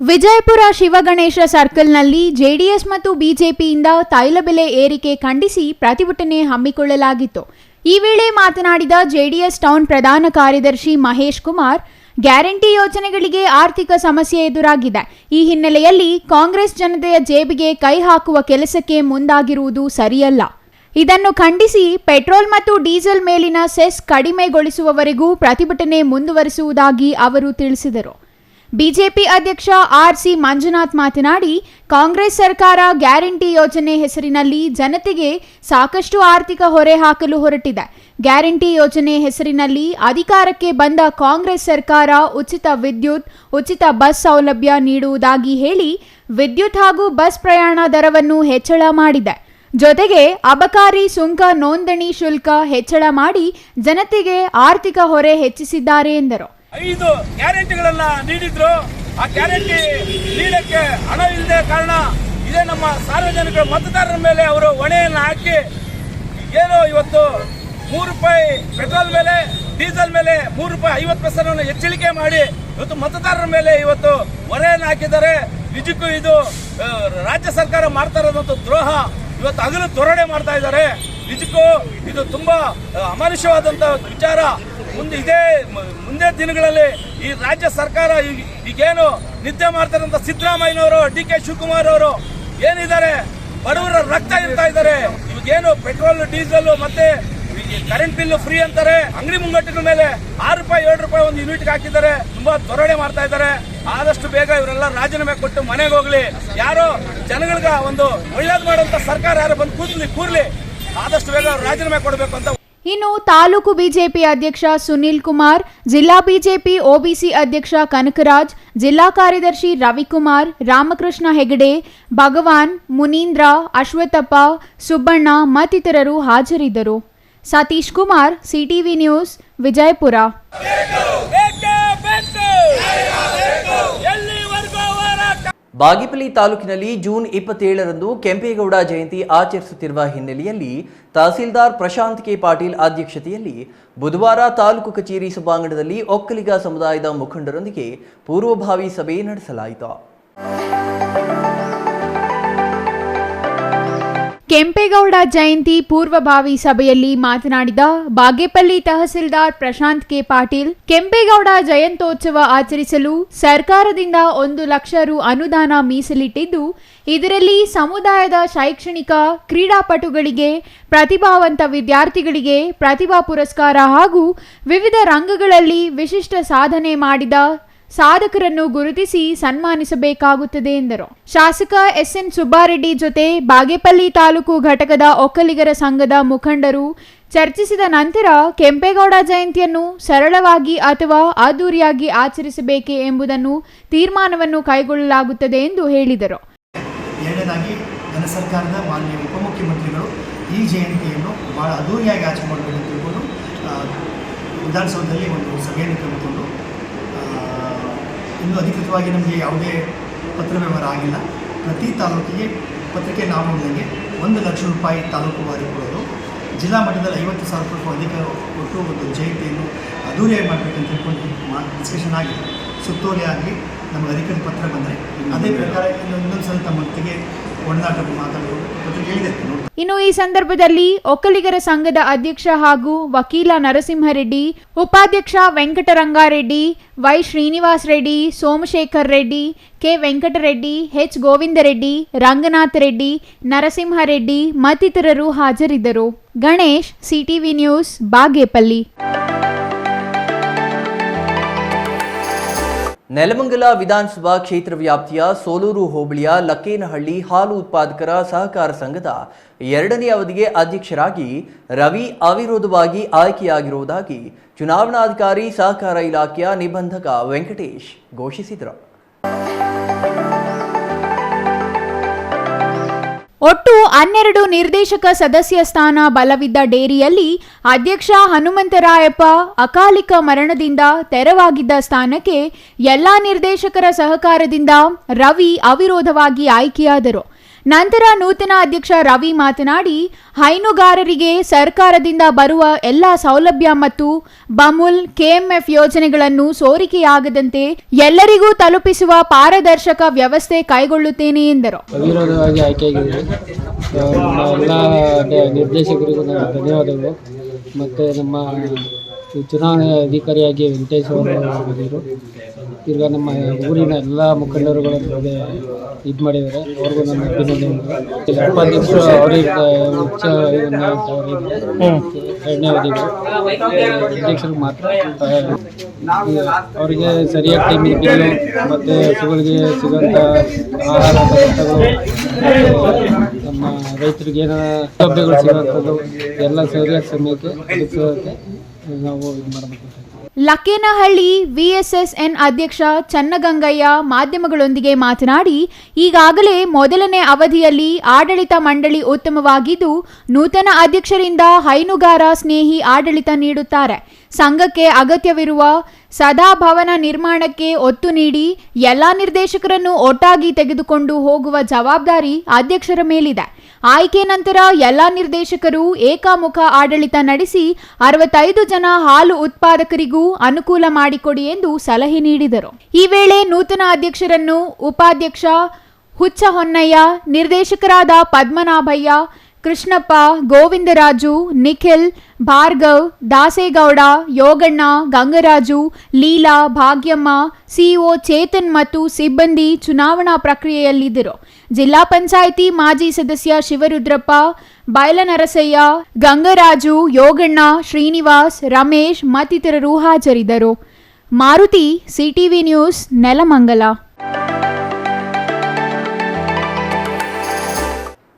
S4: ವಿಜಯಪುರ ಶಿವಗಣೇಶ ಸರ್ಕಲ್ನಲ್ಲಿ ಜೆಡಿಎಸ್ ಮತ್ತು ಬಿಜೆಪಿಯಿಂದ ತೈಲ ಬೆಲೆ ಏರಿಕೆ ಖಂಡಿಸಿ ಪ್ರತಿಭಟನೆ ಹಮ್ಮಿಕೊಳ್ಳಲಾಗಿತ್ತು. ಈ ವೇಳೆ ಮಾತನಾಡಿದ ಜೆಡಿಎಸ್ ಟೌನ್ ಪ್ರಧಾನ ಕಾರ್ಯದರ್ಶಿ ಮಹೇಶ್ ಕುಮಾರ್, ಗ್ಯಾರಂಟಿ ಯೋಜನೆಗಳಿಗೆ ಆರ್ಥಿಕ ಸಮಸ್ಯೆ ಎದುರಾಗಿದೆ. ಈ ಹಿನ್ನೆಲೆಯಲ್ಲಿ ಕಾಂಗ್ರೆಸ್ ಜನತೆಯ ಜೇಬಿಗೆ ಕೈ ಹಾಕುವ ಕೆಲಸಕ್ಕೆ ಮುಂದಾಗಿರುವುದು ಸರಿಯಲ್ಲ. ಇದನ್ನು ಖಂಡಿಸಿ ಪೆಟ್ರೋಲ್ ಮತ್ತು ಡೀಸೆಲ್ ಮೇಲಿನ ಸೆಸ್ ಕಡಿಮೆಗೊಳಿಸುವವರೆಗೂ ಪ್ರತಿಭಟನೆ ಮುಂದುವರಿಸುವುದಾಗಿ ಅವರು ತಿಳಿಸಿದರು. ಬಿಜೆಪಿ ಅಧ್ಯಕ್ಷ ಆರ್.ಸಿ. ಮಂಜುನಾಥ್ ಮಾತನಾಡಿ, ಕಾಂಗ್ರೆಸ್ ಸರ್ಕಾರ ಗ್ಯಾರಂಟಿ ಯೋಜನೆ ಹೆಸರಿನಲ್ಲಿ ಜನತೆಗೆ ಸಾಕಷ್ಟು ಆರ್ಥಿಕ ಹೊರೆ ಹಾಕಲು ಹೊರಟಿದೆ. ಗ್ಯಾರಂಟಿ ಯೋಜನೆ ಹೆಸರಿನಲ್ಲಿ ಅಧಿಕಾರಕ್ಕೆ ಬಂದ ಕಾಂಗ್ರೆಸ್ ಸರ್ಕಾರ ಉಚಿತ ವಿದ್ಯುತ್, ಉಚಿತ ಬಸ್ ಸೌಲಭ್ಯ ನೀಡುವುದಾಗಿ ಹೇಳಿ ವಿದ್ಯುತ್ ಹಾಗೂ ಬಸ್ ಪ್ರಯಾಣ ದರವನ್ನು ಹೆಚ್ಚಳ ಮಾಡಿದೆ. ಜೊತೆಗೆ ಅಬಕಾರಿ ಸುಂಕ ನೋಂದಣಿ ಶುಲ್ಕ ಹೆಚ್ಚಳ ಮಾಡಿ ಜನತೆಗೆ ಆರ್ಥಿಕ ಹೊರೆ ಹೆಚ್ಚಿಸಿದ್ದಾರೆ ಎಂದರು.
S9: 5 ಗ್ಯಾರಂಟಿಗಳನ್ನ ನೀಡಿದ್ರು. ಆ ಗ್ಯಾರಂಟಿ ನೀಡಕ್ಕೆ ಹಣ ಇಲ್ಲದೆ ಕಾರಣ ಇದೇ ನಮ್ಮ ಸಾರ್ವಜನಿಕ ಮತದಾರರ ಮೇಲೆ ಅವರು ಹೊಣೆಯನ್ನು ಹಾಕಿ ಏನು ಇವತ್ತು ₹3 ಪೆಟ್ರೋಲ್ ಮೇಲೆ, ಡೀಸೆಲ್ ಮೇಲೆ ₹3.50 ಹೆಚ್ಚಳಿಕೆ ಮಾಡಿ ಇವತ್ತು ಮತದಾರರ ಮೇಲೆ ಇವತ್ತು ಹೊರೆಯನ್ನು ಹಾಕಿದ್ದಾರೆ. ನಿಜಕ್ಕೂ ಇದು ರಾಜ್ಯ ಸರ್ಕಾರ ಮಾಡ್ತಾ ಇರೋದಂತ ದ್ರೋಹ. ಇವತ್ತು ಹಗಲು ದೊರಡೆ ಮಾಡ್ತಾ ಇದ್ದಾರೆ. ನಿಜಕ್ಕೂ ಇದು ತುಂಬಾ ಅಮಾನುಷವಾದಂತ ವಿಚಾರ. ಮುಂದೆ ದಿನಗಳಲ್ಲಿ ಈ ರಾಜ್ಯ ಸರ್ಕಾರ ಈಗೇನು ನಿದ್ದೆ ಮಾಡ್ತಾರಂತ ಸಿದ್ದರಾಮಯ್ಯನವರು, ಡಿ.ಕೆ. ಶಿವಕುಮಾರ್ ಅವರು ಏನಿದ್ದಾರೆ ಬಡವರ ರಕ್ತ ಇರ್ತಾ ಇದ್ದಾರೆ. ಇವಾಗೇನು ಪೆಟ್ರೋಲ್, ಡೀಸೆಲ್ ಮತ್ತೆ ಕರೆಂಟ್ ಬಿಲ್ ಫ್ರೀ ಅಂತಾರೆ. ಅಂಗಡಿ ಮುಂಗಟ್ಟುಗಳ ಮೇಲೆ ₹6, ₹7 ಒಂದು ಯೂನಿಟ್ಗೆ ಹಾಕಿದ್ದಾರೆ. ತುಂಬಾ ದೊರಡೆ ಮಾಡ್ತಾ ಇದ್ದಾರೆ. ಆದಷ್ಟು ಬೇಗ ಇವರೆಲ್ಲ ರಾಜೀನಾಮೆ ಕೊಟ್ಟು ಮನೆಗೆ ಹೋಗ್ಲಿ. ಯಾರೋ ಜನಗಳಿಗೆ ಒಂದು ಒಳ್ಳೇದು ಮಾಡುವಂತ ಸರ್ಕಾರ ಯಾರು ಬಂದು ಕೂರ್ಲಿ. ಆದಷ್ಟು ಬೇಗ ರಾಜೀನಾಮೆ ಕೊಡಬೇಕು ಅಂತ.
S4: ಇನ್ನು ತಾಲೂಕು ಬಿಜೆಪಿ ಅಧ್ಯಕ್ಷ ಸುನಿಲ್ ಕುಮಾರ್, ಜಿಲ್ಲಾ ಬಿಜೆಪಿ ಒಬಿಸಿ ಅಧ್ಯಕ್ಷ ಕನಕರಾಜ್, ಜಿಲ್ಲಾ ಕಾರ್ಯದರ್ಶಿ ರವಿಕುಮಾರ್, ರಾಮಕೃಷ್ಣ ಹೆಗಡೆ, ಭಗವಾನ್, ಮುನೀಂದ್ರ, ಅಶ್ವತ್ಥಪ್ಪ, ಸುಬ್ಬಣ್ಣ ಮತ್ತಿತರರು ಹಾಜರಿದ್ದರು. Satish Kumar, CTV news, Vijayapura.
S1: ಬಾಗೇಪಲ್ಲಿ ತಾಲೂಕಿನಲ್ಲಿ ಜೂನ್ 27ರಂದು ಕೆಂಪೇಗೌಡ ಜಯಂತಿ ಆಚರಿಸುತ್ತಿರುವ ಹಿನ್ನೆಲೆಯಲ್ಲಿ ತಹಸೀಲ್ದಾರ್ ಪ್ರಶಾಂತ್ ಕೆ ಪಾಟೀಲ್ ಅಧ್ಯಕ್ಷತೆಯಲ್ಲಿ ಬುಧವಾರ ತಾಲೂಕು ಕಚೇರಿ ಸಭಾಂಗಣದಲ್ಲಿ ಒಕ್ಕಲಿಗ ಸಮುದಾಯದ ಮುಖಂಡರೊಂದಿಗೆ ಪೂರ್ವಭಾವಿ ಸಭೆ ನಡೆಸಲಾಯಿತು.
S4: ಕೆಂಪೇಗೌಡ ಜಯಂತಿ ಪೂರ್ವಭಾವಿ ಸಭೆಯಲ್ಲಿ ಮಾತನಾಡಿದ ಬಾಗೇಪಲ್ಲಿ ತಹಸೀಲ್ದಾರ್ ಪ್ರಶಾಂತ್ ಕೆ ಪಾಟೀಲ್, ಕೆಂಪೇಗೌಡ ಜಯಂತ್ಯೋತ್ಸವ ಆಚರಿಸಲು ಸರ್ಕಾರದಿಂದ 1 ಲಕ್ಷ ರು ಅನುದಾನ ಮೀಸಲಿಟ್ಟಿದ್ದು, ಇದರಲ್ಲಿ ಸಮುದಾಯದ ಶೈಕ್ಷಣಿಕ, ಕ್ರೀಡಾಪಟುಗಳಿಗೆ, ಪ್ರತಿಭಾವಂತ ವಿದ್ಯಾರ್ಥಿಗಳಿಗೆ ಪ್ರತಿಭಾ ಪುರಸ್ಕಾರ ಹಾಗೂ ವಿವಿಧ ರಂಗಗಳಲ್ಲಿ ವಿಶಿಷ್ಟ ಸಾಧನೆ ಮಾಡಿದ ಸಾಧಕರನ್ನು ಗುರುತಿಸಿ ಸನ್ಮಾನಿಸಬೇಕಾಗುತ್ತದೆ ಎಂದರು. ಶಾಸಕ ಎಸ್ಎನ್ ಸುಬ್ಬಾರೆಡ್ಡಿ ಜೊತೆ ಬಾಗೇಪಲ್ಲಿ ತಾಲೂಕು ಘಟಕದ ಒಕ್ಕಲಿಗರ ಸಂಘದ ಮುಖಂಡರು ಚರ್ಚಿಸಿದ ನಂತರ ಕೆಂಪೇಗೌಡ ಜಯಂತಿಯನ್ನು ಸರಳವಾಗಿ ಅಥವಾ ಅದ್ದೂರಿಯಾಗಿ ಆಚರಿಸಬೇಕೆ ಎಂಬುದನ್ನು ತೀರ್ಮಾನವನ್ನು ಕೈಗೊಳ್ಳಲಾಗುತ್ತದೆ ಎಂದು ಹೇಳಿದರು.
S10: ಎರಡನೇದಾಗಿ ನನ್ನ ಸರ್ಕಾರದ ಮಾನ್ಯ ಉಪಮುಖ್ಯಮಂತ್ರಿಗಳು ಈ ಜಯಂತಿಯನ್ನು ಬಹಳ ಅದ್ದೂರಿಯಾಗಿ ಆಚರಣೆ ಮಾಡಬೇಕು ಅಂತ ತಿಳ್ಕೊಂಡು ವಿಧಾನಸೌಧದಲ್ಲಿ ಒಂದು ಸಭೆಯನ್ನು ಕರೆದುಕೊಂಡು, ಇನ್ನೂ ಅಧಿಕೃತವಾಗಿ ನಮಗೆ ಯಾವುದೇ ಪತ್ರ ವ್ಯವಹಾರ ಆಗಿಲ್ಲ. ಪ್ರತಿ ತಾಲೂಕಿಗೆ ಪತ್ರಿಕೆ ನಾವು ನೋಡಿದಂಗೆ 1 ಲಕ್ಷ ರೂಪಾಯಿ ತಾಲೂಕು ವಾರಿ ಕೊಡೋದು, ಜಿಲ್ಲಾ ಮಟ್ಟದಲ್ಲಿ 50,000 ರೂಪಾಯಿ ಅಧಿಕ ಕೊಟ್ಟು ಒಂದು ಜಯಂತಿಯನ್ನು ಅದ್ದೂರಿಯಾಗಿ ಮಾಡಬೇಕಂತ ತಿಳ್ಕೊಂಡು ಡಿಸ್ಕಷನ್ ಆಗಿದೆ. ಸುತ್ತೋಲೆ ಆಗಲಿ ನಮಗೆ ಅಧಿಕೃತ ಪತ್ರ ಬಂದರೆ ಅದೇ ಪ್ರಕಾರ ಇನ್ನೊಂದು ಸಲ ತಮ್ಮ ಹೊತ್ತಿಗೆ ಒಡನಾಟದ ಮಾತುಗಳು ಪತ್ರಿಕೆ ಹೇಳಿದೆ.
S4: ಇನ್ನು ಈ ಸಂದರ್ಭದಲ್ಲಿ ಒಕ್ಕಲಿಗರ ಸಂಘದ ಅಧ್ಯಕ್ಷ ಹಾಗೂ ವಕೀಲ ನರಸಿಂಹರೆಡ್ಡಿ, ಉಪಾಧ್ಯಕ್ಷ Venkatarangareddy, Y Srinivas Reddy, Somashekar Reddy, K Venkatareddy, H Govindareddy, Ranganatha Reddy, Narasimhareddy ಮತ್ತಿತರರು ಹಾಜರಿದ್ದರು. Ganesh, CTV news, Bagepalli.
S1: ನೆಲಮಂಗಲ ವಿಧಾನಸಭಾ ಕ್ಷೇತ್ರ ವ್ಯಾಪ್ತಿಯ ಸೋಲೂರು ಹೋಬಳಿಯ ಲಕ್ಕೇನಹಳ್ಳಿ ಹಾಲು ಉತ್ಪಾದಕರ ಸಹಕಾರ ಸಂಘದ 2ನೇ ಅವಧಿಗೆ ಅಧ್ಯಕ್ಷರಾಗಿ ರವಿ ಅವಿರೋಧವಾಗಿ ಆಯ್ಕೆಯಾಗಿರುವುದಾಗಿ ಚುನಾವಣಾಧಿಕಾರಿ ಸಹಕಾರ ಇಲಾಖೆಯ ನಿಬಂಧಕ ವೆಂಕಟೇಶ್ ಘೋಷಿಸಿದರು.
S4: ಒಟ್ಟು 12 ನಿರ್ದೇಶಕ ಸದಸ್ಯ ಸ್ಥಾನ ಬಲವಿದ್ದ ಡೇರಿಯಲ್ಲಿ ಅಧ್ಯಕ್ಷ ಹನುಮಂತರಾಯಪ್ಪ ಅಕಾಲಿಕ ಮರಣದಿಂದ ತೆರವಾಗಿದ್ದ ಸ್ಥಾನಕ್ಕೆ ಎಲ್ಲಾ ನಿರ್ದೇಶಕರ ಸಹಕಾರದಿಂದ ರವಿ ಅವಿರೋಧವಾಗಿ ಆಯ್ಕೆಯಾದರು. ನಂತರ ನೂತನ ಅಧ್ಯಕ್ಷ ರವಿ ಮಾತನಾಡಿ, ಹೈನುಗಾರರಿಗೆ ಸರ್ಕಾರದಿಂದ ಬರುವ ಎಲ್ಲ ಸೌಲಭ್ಯ ಮತ್ತು ಬಮುಲ್ ಕೆಎಂಎಫ್ ಯೋಜನೆಗಳನ್ನು ಸೋರಿಕೆಯಾಗದಂತೆ ಎಲ್ಲರಿಗೂ ತಲುಪಿಸುವ ಪಾರದರ್ಶಕ ವ್ಯವಸ್ಥೆ ಕೈಗೊಳ್ಳುತ್ತೇನೆ ಎಂದರು.
S11: ಅವಿರೋಧವಾಗಿ ಆಯ್ಕೆಯಾಗಿದ್ದಾರೆ. ಎಲ್ಲ ನಿರ್ದೇಶಕರಿಗೂ ನನ್ನ ಧನ್ಯವಾದಗಳು. ಮತ್ತು ನಮ್ಮ ಚುನಾವಣೆ ಅಧಿಕಾರಿಯಾಗಿ ವೆಂಕಟೇಶ್ ಅವರು ಈಗ ನಮ್ಮ ಊರಿನ ಎಲ್ಲ ಮುಖಂಡರುಗಳು ಇದು ಮಾಡಿದ್ದಾರೆ. ಅವ್ರಿಗೂ ನನ್ನ ಅಭಿನಂದನೆಗಳು. ಉಪಾಧ್ಯಕ್ಷರು ಅವರಿಗೆ ಉಚ್ಚ 2ನೇ ಅವಧಿಗೆ ಅಧ್ಯಕ್ಷರಿಗೆ ಮಾತ್ರ ಅವರಿಗೆ ಸರಿಯಾದ ಟೈಮಿಗೆ ಬಿಲ್ಲು ಮತ್ತು ಹಸುಗಳಿಗೆ ಸಿಗುವಂಥ ಆಹಾರ ಪದಾರ್ಥಗಳು, ನಮ್ಮ ರೈತರಿಗೆ ಏನೋ ಸೌಲಭ್ಯಗಳು ಸಿಗುವಂಥದ್ದು ಎಲ್ಲ ಸರಿಯಾದ ಸಮಯಕ್ಕೆ ಒದಗಿಸೋದಕ್ಕೆ ನಾವು ಇದು ಮಾಡಬೇಕು.
S4: ಲಕ್ಕೇನಹಳ್ಳಿ ವಿಎಸ್ಎಸ್ಎನ್ ಅಧ್ಯಕ್ಷ ಚನ್ನಗಂಗಯ್ಯ ಮಾಧ್ಯಮಗಳೊಂದಿಗೆ ಮಾತನಾಡಿ, ಈಗಾಗಲೇ ಮೊದಲನೇ ಅವಧಿಯಲ್ಲಿ ಆಡಳಿತ ಮಂಡಳಿ ಉತ್ತಮವಾಗಿದ್ದು, ನೂತನ ಅಧ್ಯಕ್ಷರಿಂದ ಹೈನುಗಾರ ಸ್ನೇಹಿ ಆಡಳಿತ ನೀಡುತ್ತಾರೆ. ಸಂಘಕ್ಕೆ ಅಗತ್ಯವಿರುವ ಸದಾಭವನ ನಿರ್ಮಾಣಕ್ಕೆ ಒತ್ತು ನೀಡಿ ಎಲ್ಲ ನಿರ್ದೇಶಕರನ್ನು ಒಟ್ಟಾಗಿ ತೆಗೆದುಕೊಂಡು ಹೋಗುವ ಜವಾಬ್ದಾರಿ ಅಧ್ಯಕ್ಷರ ಮೇಲಿದೆ. ಆಯ್ಕೆ ನಂತರ ಎಲ್ಲ ನಿರ್ದೇಶಕರು ಏಕಮುಖ ಆಡಳಿತ ನಡೆಸಿ 65 ಜನ ಹಾಲು ಉತ್ಪಾದಕರಿಗೂ ಅನುಕೂಲ ಮಾಡಿಕೊಡಿ ಎಂದು ಸಲಹೆ ನೀಡಿದರು. ಈ ವೇಳೆ ನೂತನ ಅಧ್ಯಕ್ಷರನ್ನು ಉಪಾಧ್ಯಕ್ಷ ಹುಚ್ಚ ಹೊನ್ನಯ್ಯ, ನಿರ್ದೇಶಕರಾದ ಪದ್ಮನಾಭಯ್ಯ, ಕೃಷ್ಣಪ್ಪ, ಗೋವಿಂದರಾಜು, ನಿಖಿಲ್, ಭಾರ್ಗವ್, ದಾಸೇಗೌಡ, ಯೋಗಣ್ಣ, ಗಂಗರಾಜು, ಲೀಲಾ, ಭಾಗ್ಯಮ್ಮ, ಸಿಇಒ ಚೇತನ್ ಮತ್ತು ಸಿಬ್ಬಂದಿ ಚುನಾವಣಾ ಪ್ರಕ್ರಿಯೆಯಲ್ಲಿದ್ದರು. ಜಿಲ್ಲಾ ಪಂಚಾಯಿತಿ ಮಾಜಿ ಸದಸ್ಯ ಶಿವರುದ್ರಪ್ಪ, ಬೈಲನರಸಯ್ಯ, ಗಂಗರಾಜು, ಯೋಗಣ್ಣ, ಶ್ರೀನಿವಾಸ್, ರಮೇಶ್ ಮತ್ತಿತರರು ಹಾಜರಿದ್ದರು. Maruti, CTV news, Nelamangala.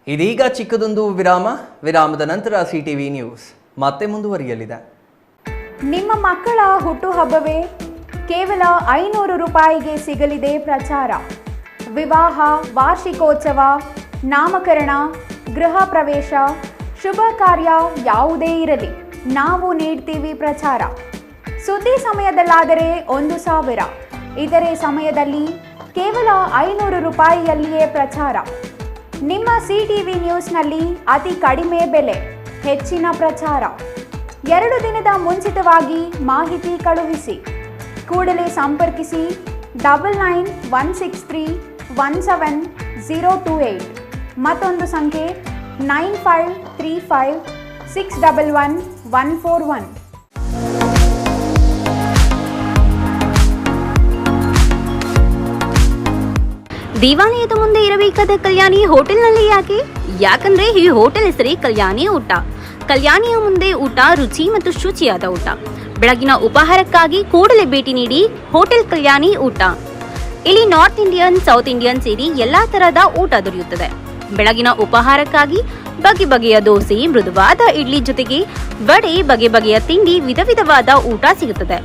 S1: ಇದೀಗ ಚಿಕ್ಕದೊಂದು ವಿರಾಮದ ನಂತರ ಸಿಟಿವಿ ನ್ಯೂಸ್ ಮತ್ತೆ ಮುಂದುವರಿಯಲಿದೆ.
S4: ನಿಮ್ಮ ಮಕ್ಕಳ ಹುಟ್ಟುಹಬ್ಬವೇ ಕೇವಲ 500 ರೂಪಾಯಿಗೆ ಸಿಗಲಿದೆ ಪ್ರಚಾರ. ವಿವಾಹ, ವಾರ್ಷಿಕೋತ್ಸವ, ನಾಮಕರಣ, ಗೃಹ ಪ್ರವೇಶ, ಶುಭ ಕಾರ್ಯ ಯಾವುದೇ ಇರಲಿ, ನಾವು ನೀಡ್ತೀವಿ ಪ್ರಚಾರ. ಸುದ್ದಿ ಸಮಯದಲ್ಲಾದರೆ 1,000, ಇತರೆ ಸಮಯದಲ್ಲಿ ಕೇವಲ 500 ರೂಪಾಯಿಯಲ್ಲಿಯೇ ಪ್ರಚಾರ. ನಿಮ್ಮ ಸಿಟಿವಿ ನ್ಯೂಸ್ನಲ್ಲಿ ಅತಿ ಕಡಿಮೆ ಬೆಲೆ, ಹೆಚ್ಚಿನ ಪ್ರಚಾರ. 2 ದಿನದ ಮುಂಚಿತವಾಗಿ ಮಾಹಿತಿ ಕಳುಹಿಸಿ. ಕೂಡಲೇ ಸಂಪರ್ಕಿಸಿ 9916317028. ಮತ್ತೊಂದು ಸಂಖ್ಯೆ 9535611141.
S12: ದೇವಾಲಯದ ಮುಂದೆ ಇರಬೇಕಾದ ಕಲ್ಯಾಣಿ ಹೋಟೆಲ್ನಲ್ಲಿ ಯಾಕಂದ್ರೆ ಈ ಹೋಟೆಲ್ ಹೆಸರೇ ಕಲ್ಯಾಣಿ ಊಟ. ಕಲ್ಯಾಣಿಯ ಮುಂದೆ ಊಟ ರುಚಿ ಮತ್ತು ಶುಚಿಯಾದ ಊಟ. ಬೆಳಗಿನ ಉಪಹಾರಕ್ಕಾಗಿ ಕೂಡಲೇ ಭೇಟಿ ನೀಡಿ ಹೋಟೆಲ್ ಕಲ್ಯಾಣಿ ಊಟ. ಇಲ್ಲಿ ನಾರ್ತ್ ಇಂಡಿಯನ್, ಸೌತ್ ಇಂಡಿಯನ್ ಸೇರಿ ಎಲ್ಲಾ ತರಹದ ಊಟ ದೊರೆಯುತ್ತದೆ. ಬೆಳಗಿನ ಉಪಹಾರಕ್ಕಾಗಿ ಬಗೆ ಬಗೆಯ ದೋಸೆ, ಮೃದುವಾದ ಇಡ್ಲಿ ಜೊತೆಗೆ ವಡೆ, ಬಗೆ ಬಗೆಯ ತಿಂಡಿ, ವಿಧ ವಿಧವಾದ ಊಟ ಸಿಗುತ್ತದೆ.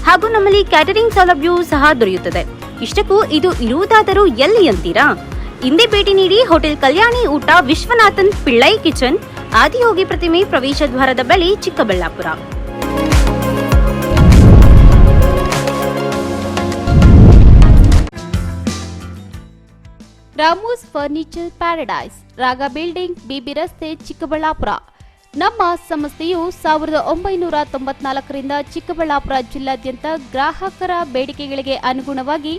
S12: ಹಾಗೂ ನಮ್ಮಲ್ಲಿ ಕ್ಯಾಟರಿಂಗ್ ಸೌಲಭ್ಯವೂ ಸಹ ದೊರೆಯುತ್ತದೆ. ಇಷ್ಟಕ್ಕೂ ಇದು ಇರುವುದಾದರೂ ಎಲ್ಲಿ ಅಂತೀರಾ? ಹಿಂದೆ ಭೇಟಿ ನೀಡಿ ಹೋಟೆಲ್ ಕಲ್ಯಾಣಿ ಊಟ, ವಿಶ್ವನಾಥನ್ ಪಿಳ್ಳೈ ಕಿಚನ್, ಆದಿಯೋಗಿ ಪ್ರತಿಮೆ, ಪ್ರವೇಶ ದ್ವಾರದ ಬಳಿ, ಚಿಕ್ಕಬಳ್ಳಾಪುರ.
S13: ರಾಮೂಸ್ ಫರ್ನಿಚರ್ ಪ್ಯಾರಡೈಸ್, ರಾಗ ಬಿಲ್ಡಿಂಗ್, ಬಿಬಿ ರಸ್ತೆ, ಚಿಕ್ಕಬಳ್ಳಾಪುರ. ನಮ್ಮ ಸಂಸ್ಥೆಯು 1994ರಿಂದ ಚಿಕ್ಕಬಳ್ಳಾಪುರ ಜಿಲ್ಲಾದ್ಯಂತ ಗ್ರಾಹಕರ ಬೇಡಿಕೆಗಳಿಗೆ ಅನುಗುಣವಾಗಿ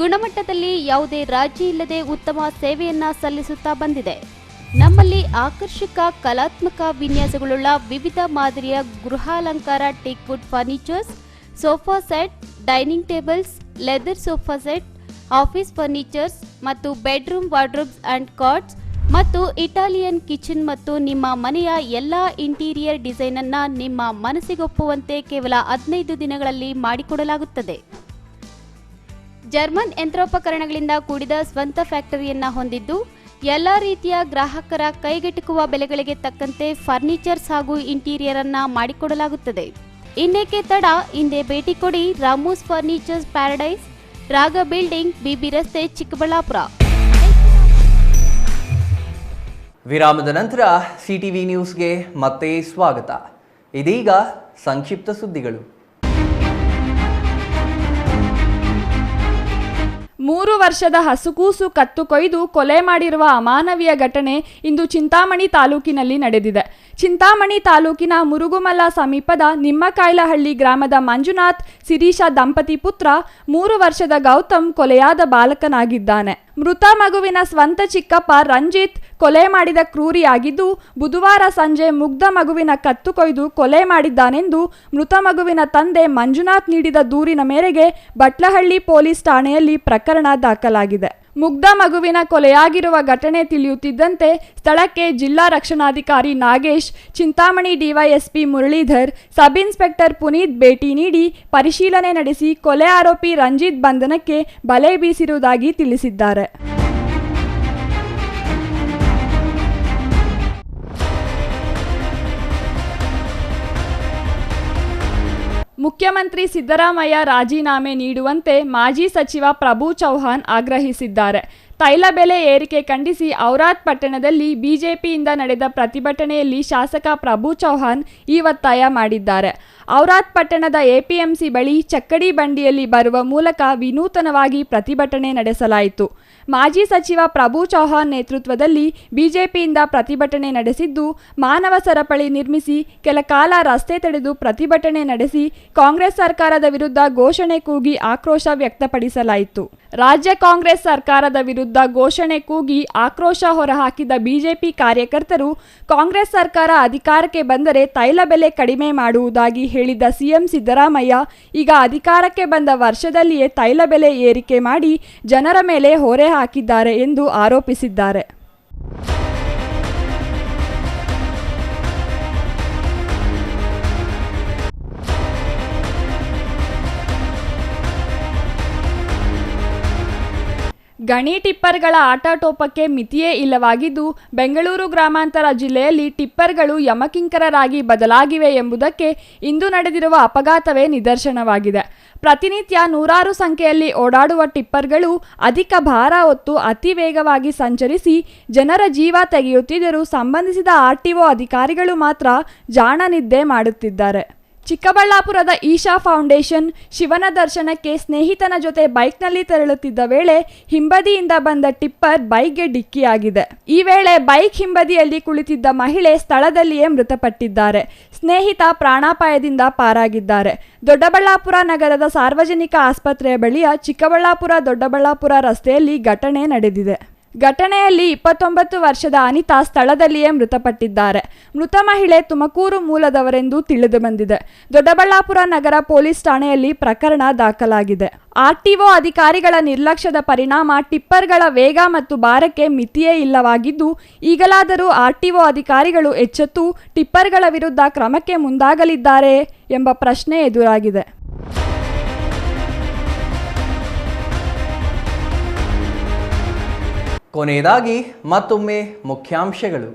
S13: ಗುಣಮಟ್ಟದಲ್ಲಿ ಯಾವುದೇ ರಾಜಿ ಇಲ್ಲದೆ ಉತ್ತಮ ಸೇವೆಯನ್ನ ಸಲ್ಲಿಸುತ್ತಾ ಬಂದಿದೆ. ನಮ್ಮಲ್ಲಿ ಆಕರ್ಷಕ ಕಲಾತ್ಮಕ ವಿನ್ಯಾಸಗಳುಳ್ಳ ವಿವಿಧ ಮಾದರಿಯ ಗೃಹಾಲಂಕಾರ teakwood furnitures, sofa set, dining tables, leather sofa set, office furnitures ಮತ್ತು ಬೆಡ್ರೂಮ್ ವಾರ್ಡ್ರೋಬ್ಸ್ ಅಂಡ್ ಕಾಟ್ಸ್ ಮತ್ತು ಇಟಾಲಿಯನ್ ಕಿಚನ್ ಮತ್ತು ನಿಮ್ಮ ಮನೆಯ ಎಲ್ಲಾ ಇಂಟೀರಿಯರ್ ಡಿಸೈನ್ ಅನ್ನ ನಿಮ್ಮ ಮನಸ್ಸಿಗೊಪ್ಪುವಂತೆ ಕೇವಲ 15 ದಿನಗಳಲ್ಲಿ ಮಾಡಿಕೊಡಲಾಗುತ್ತದೆ. ಜರ್ಮನ್ ಯಂತ್ರೋಪಕರಣಗಳಿಂದ ಕೂಡಿದ ಸ್ವಂತ ಫ್ಯಾಕ್ಟರಿಯನ್ನ ಹೊಂದಿದ್ದು ಎಲ್ಲ ರೀತಿಯ ಗ್ರಾಹಕರ ಕೈಗೆಟುಕುವ ಬೆಲೆಗಳಿಗೆ ತಕ್ಕಂತೆ ಫರ್ನಿಚರ್ಸ್ ಹಾಗೂ ಇಂಟೀರಿಯರ್ ಅನ್ನ ಮಾಡಿಕೊಡಲಾಗುತ್ತದೆ. ಇನ್ನೇಕೆ ತಡ, ಹಿಂದೆ ಭೇಟಿ ಕೊಡಿ ರಾಮೂಸ್ ಫರ್ನಿಚರ್ಸ್ ಪ್ಯಾರಡೈಸ್, ರಾಗ ಬಿಲ್ಡಿಂಗ್, ಬಿಬಿ ರಸ್ತೆ, ಚಿಕ್ಕಬಳ್ಳಾಪುರ.
S1: ವಿರಾಮದ ನಂತರ ಸಿಟಿವಿ ನ್ಯೂಸ್ಗೆ ಮತ್ತೆ ಸ್ವಾಗತ. ಇದೀಗ ಸಂಕ್ಷಿಪ್ತ ಸುದ್ದಿಗಳು.
S8: 3 ವರ್ಷದ ಹಸುಕೂಸು ಕತ್ತು ಕೊಯ್ದು ಕೊಲೆ ಮಾಡಿರುವ ಅಮಾನವೀಯ ಘಟನೆ ಇಂದು ಚಿಂತಾಮಣಿ ತಾಲೂಕಿನಲ್ಲಿ ನಡೆದಿದೆ. ಚಿಂತಾಮಣಿ ತಾಲೂಕಿನ ಮುರುಗುಮಲ ಸಮೀಪದ ನಿಮ್ಮಕಾಯ್ಲಹಳ್ಳಿ ಗ್ರಾಮದ ಮಂಜುನಾಥ್ ಸಿರೀಶ ದಂಪತಿ ಪುತ್ರ 3 ವರ್ಷದ ಗೌತಮ್ ಕೊಲೆಯಾದ ಬಾಲಕನಾಗಿದ್ದಾನೆ. ಮೃತ ಮಗುವಿನ ಸ್ವಂತ ಚಿಕ್ಕಪ್ಪ ರಂಜಿತ್ ಕೊಲೆ ಮಾಡಿದ ಕ್ರೂರಿಯಾಗಿದ್ದು, ಬುಧವಾರ ಸಂಜೆ ಮುಗ್ಧ ಮಗುವಿನ ಕತ್ತು ಕೊಯ್ದು ಕೊಲೆ ಮಾಡಿದ್ದಾನೆಂದು ಮೃತ ಮಗುವಿನ ತಂದೆ ಮಂಜುನಾಥ್ ನೀಡಿದ ದೂರಿನ ಮೇರೆಗೆ ಬಟ್ಲಹಳ್ಳಿ ಪೊಲೀಸ್ ಠಾಣೆಯಲ್ಲಿ ಪ್ರಕರಣ ದಾಖಲಾಗಿದೆ. ಮುಗ್ಧ ಮಗುವಿನ ಕೊಲೆಯಾಗಿರುವ ಘಟನೆ ತಿಳಿಯುತ್ತಿದ್ದಂತೆ ಸ್ಥಳಕ್ಕೆ ಜಿಲ್ಲಾ ರಕ್ಷಣಾಧಿಕಾರಿ Nagesh, Chintamani DYSP Muralidhar, sub inspector Puneeth ಭೇಟಿ ನೀಡಿ ಪರಿಶೀಲನೆ ನಡೆಸಿ ಕೊಲೆ ಆರೋಪಿ ರಂಜಿತ್ ಬಂಧನಕ್ಕೆ ಬಲೆ ಬೀಸಿರುವುದಾಗಿ ತಿಳಿಸಿದ್ದಾರೆ. ಮುಖ್ಯಮಂತ್ರಿ ಸಿದ್ದರಾಮಯ್ಯ ರಾಜೀನಾಮೆ ನೀಡುವಂತೆ ಮಾಜಿ ಸಚಿವ ಪ್ರಭು ಚೌಹಾಣ್ ಆಗ್ರಹಿಸಿದ್ದಾರೆ. ತೈಲ ಬೆಲೆ ಏರಿಕೆ ಖಂಡಿಸಿ ಔರಾದ್ ಪಟ್ಟಣದಲ್ಲಿ ಬಿಜೆಪಿಯಿಂದ ನಡೆದ ಪ್ರತಿಭಟನೆಯಲ್ಲಿ ಶಾಸಕ ಪ್ರಭು ಚೌಹಾಣ್ ಈ ಒತ್ತಾಯ ಮಾಡಿದ್ದಾರೆ. ಔರಾದ್ ಪಟ್ಟಣದ ಎಪಿಎಂಸಿ ಬಳಿ ಚಕ್ಕಡಿ ಬಂಡಿಯಲ್ಲಿ ಬರುವ ಮೂಲಕ ವಿನೂತನವಾಗಿ ಪ್ರತಿಭಟನೆ ನಡೆಸಲಾಯಿತು. ಮಾಜಿ ಸಚಿವ ಪ್ರಭು ಚೌಹಾಣ್ ನೇತೃತ್ವದಲ್ಲಿ ಬಿಜೆಪಿಯಿಂದ ಪ್ರತಿಭಟನೆ ನಡೆಸಿದ್ದು, ಮಾನವ ಸರಪಳಿ ನಿರ್ಮಿಸಿ ಕೆಲ ಕಾಲ ರಸ್ತೆ ತಡೆದು ಪ್ರತಿಭಟನೆ ನಡೆಸಿ ಕಾಂಗ್ರೆಸ್ ಸರ್ಕಾರದ ವಿರುದ್ಧ ಘೋಷಣೆ ಕೂಗಿ ಆಕ್ರೋಶ ವ್ಯಕ್ತಪಡಿಸಲಾಯಿತು. ರಾಜ್ಯ ಕಾಂಗ್ರೆಸ್ ಸರ್ಕಾರದ ವಿರುದ್ಧ ಘೋಷಣೆ ಕೂಗಿ ಆಕ್ರೋಶ ಹೊರಹಾಕಿದ ಬಿಜೆಪಿ ಕಾರ್ಯಕರ್ತರು, ಕಾಂಗ್ರೆಸ್ ಸರ್ಕಾರ ಅಧಿಕಾರಕ್ಕೆ ಬಂದರೆ ತೈಲ ಬೆಲೆ ಕಡಿಮೆ ಮಾಡುವುದಾಗಿ ಹೇಳಿದ್ದ ಸಿಎಂ ಸಿದ್ದರಾಮಯ್ಯ ಈಗ ಅಧಿಕಾರಕ್ಕೆ ಬಂದ ವರ್ಷದಲ್ಲಿಯೇ ತೈಲ ಬೆಲೆ ಏರಿಕೆ ಮಾಡಿ ಜನರ ಮೇಲೆ ಹೊರೆ ಹಾಕಿದ್ದಾರೆ ಎಂದು ಆರೋಪಿಸಿದ್ದಾರೆ. ಗಣಿ ಟಿಪ್ಪರ್ಗಳ ಆಟಾಟೋಪಕ್ಕೆ ಮಿತಿಯೇ ಇಲ್ಲವಾಗಿದ್ದು, ಬೆಂಗಳೂರು ಗ್ರಾಮಾಂತರ ಜಿಲ್ಲೆಯಲ್ಲಿ ಟಿಪ್ಪರ್ಗಳು ಯಮಕಿಂಕರರಾಗಿ ಬದಲಾಗಿವೆ ಎಂಬುದಕ್ಕೆ ಇಂದು ನಡೆದಿರುವ ಅಪಘಾತವೇ ನಿದರ್ಶನವಾಗಿದೆ. ಪ್ರತಿನಿತ್ಯ ನೂರಾರು ಸಂಖ್ಯೆಯಲ್ಲಿ ಓಡಾಡುವ ಟಿಪ್ಪರ್ಗಳು ಅಧಿಕ ಭಾರ ಹೊತ್ತು ಅತಿ ವೇಗವಾಗಿ ಸಂಚರಿಸಿ ಜನರ ಜೀವ ತೆಗೆಯುತ್ತಿದ್ದರೂ ಸಂಬಂಧಿಸಿದ ಆರ್ಟಿಒ ಅಧಿಕಾರಿಗಳು ಮಾತ್ರ ಜಾಣ ನಿದ್ದೆ ಮಾಡುತ್ತಿದ್ದಾರೆ. ಚಿಕ್ಕಬಳ್ಳಾಪುರದ ಈಶಾ ಫೌಂಡೇಶನ್ ಶಿವನ ದರ್ಶನಕ್ಕೆ ಸ್ನೇಹಿತನ ಜೊತೆ ಬೈಕ್ನಲ್ಲಿ ತೆರಳುತ್ತಿದ್ದ ವೇಳೆ ಹಿಂಬದಿಯಿಂದ ಬಂದ ಟಿಪ್ಪರ್ ಬೈಕ್ಗೆ ಡಿಕ್ಕಿಯಾಗಿದೆ. ಈ ವೇಳೆ ಬೈಕ್ ಹಿಂಬದಿಯಲ್ಲಿ ಕುಳಿತಿದ್ದ ಮಹಿಳೆ ಸ್ಥಳದಲ್ಲಿಯೇ ಮೃತಪಟ್ಟಿದ್ದಾರೆ. ಸ್ನೇಹಿತ ಪ್ರಾಣಾಪಾಯದಿಂದ ಪಾರಾಗಿದ್ದಾರೆ. ದೊಡ್ಡಬಳ್ಳಾಪುರ ನಗರದ ಸಾರ್ವಜನಿಕ ಆಸ್ಪತ್ರೆಯ ಬಳಿಯ ಚಿಕ್ಕಬಳ್ಳಾಪುರ ದೊಡ್ಡಬಳ್ಳಾಪುರ ರಸ್ತೆಯಲ್ಲಿ ಘಟನೆ ನಡೆದಿದೆ. ಘಟನೆಯಲ್ಲಿ 29 ವರ್ಷದ ಅನಿತಾ ಸ್ಥಳದಲ್ಲಿಯೇ ಮೃತಪಟ್ಟಿದ್ದಾರೆ. ಮೃತ ಮಹಿಳೆ ತುಮಕೂರು ಮೂಲದವರೆಂದು ತಿಳಿದು ಬಂದಿದೆ. ದೊಡ್ಡಬಳ್ಳಾಪುರ ನಗರ ಪೊಲೀಸ್ ಠಾಣೆಯಲ್ಲಿ ಪ್ರಕರಣ ದಾಖಲಾಗಿದೆ. ಆರ್ಟಿಒ ಅಧಿಕಾರಿಗಳ ನಿರ್ಲಕ್ಷ್ಯದ ಪರಿಣಾಮ ಟಿಪ್ಪರ್ಗಳ ವೇಗ ಮತ್ತು ಭಾರಕ್ಕೆ ಮಿತಿಯೇ ಇಲ್ಲವಾಗಿದ್ದು, ಈಗಲಾದರೂ ಆರ್ಟಿಒ ಅಧಿಕಾರಿಗಳು ಎಚ್ಚೆತ್ತು ಟಿಪ್ಪರ್ಗಳ ವಿರುದ್ಧ ಕ್ರಮಕ್ಕೆ ಮುಂದಾಗಲಿದ್ದಾರೆ ಎಂಬ ಪ್ರಶ್ನೆ ಎದುರಾಗಿದೆ.
S1: ಕೊನೆಯದಾಗಿ ಮತ್ತೊಮ್ಮೆ ಮುಖ್ಯಾಂಶಗಳು.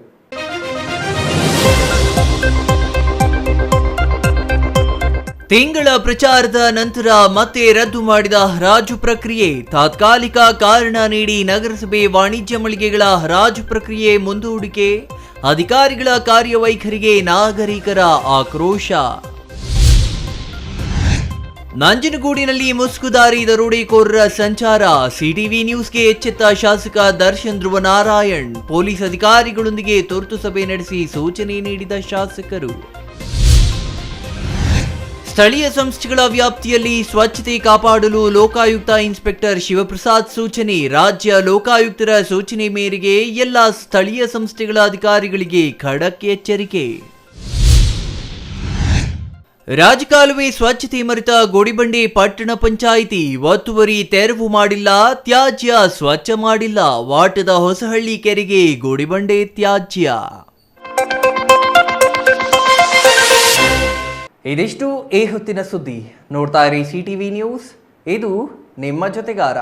S1: ತಿಂಗಳ ಪ್ರಚಾರದ ನಂತರ ಮತ್ತೆ ರದ್ದು ಮಾಡಿದ ಹರಾಜು ಪ್ರಕ್ರಿಯೆ. ತಾತ್ಕಾಲಿಕ ಕಾರಣ ನೀಡಿ ನಗರಸಭೆ ವಾಣಿಜ್ಯ ಮಳಿಗೆಗಳ ಹರಾಜು ಪ್ರಕ್ರಿಯೆ ಮುಂದೂಡಿಕೆ. ಅಧಿಕಾರಿಗಳ ಕಾರ್ಯವೈಖರಿಗೆ ನಾಗರಿಕರ ಆಕ್ರೋಶ. ನಂಜನಗೂಡಿನಲ್ಲಿ ಮುಸುಕುದಾರಿ ದರೋಡೆಕೋರರ ಸಂಚಾರ. ಸಿಟಿವಿ ನ್ಯೂಸ್ಗೆ ಎಚ್ಚೆತ್ತ ಶಾಸಕ ದರ್ಶನ್ ಧ್ರುವನಾರಾಯಣ್. ಪೊಲೀಸ್ ಅಧಿಕಾರಿಗಳೊಂದಿಗೆ ತುರ್ತು ಸಭೆ ನಡೆಸಿ ಸೂಚನೆ ನೀಡಿದ ಶಾಸಕರು. ಸ್ಥಳೀಯ ಸಂಸ್ಥೆಗಳ ವ್ಯಾಪ್ತಿಯಲ್ಲಿ ಸ್ವಚ್ಛತೆ ಕಾಪಾಡಲು ಲೋಕಾಯುಕ್ತ ಇನ್ಸ್ಪೆಕ್ಟರ್ ಶಿವಪ್ರಸಾದ್ ಸೂಚನೆ. ರಾಜ್ಯ ಲೋಕಾಯುಕ್ತರ ಸೂಚನೆ ಮೇರೆಗೆ ಎಲ್ಲ ಸ್ಥಳೀಯ ಸಂಸ್ಥೆಗಳ ಅಧಿಕಾರಿಗಳಿಗೆ ಖಡಕ್ ಎಚ್ಚರಿಕೆ. ರಾಜಕಾಲುವೆ ಸ್ವಚ್ಛತೆ ಮರೆತ ಗೋಡಿಬಂಡೆ ಪಟ್ಟಣ ಪಂಚಾಯಿತಿ ಒತ್ತುವರಿ ತೆರವು ಮಾಡಿಲ್ಲ, ತ್ಯಾಜ್ಯ ಸ್ವಚ್ಛ ಮಾಡಿಲ್ಲ. ವಾಟದ ಹೊಸಹಳ್ಳಿ ಕೆರೆಗೆ ಗೋಡಿಬಂಡೆ ತ್ಯಾಜ್ಯ. ಇದಿಷ್ಟು ಈ ಹೊತ್ತಿನ ಸುದ್ದಿ. ನೋಡ್ತಾ ಇರಿ CTV ನ್ಯೂಸ್, ಇದು ನಿಮ್ಮ ಜೊತೆಗಾರ.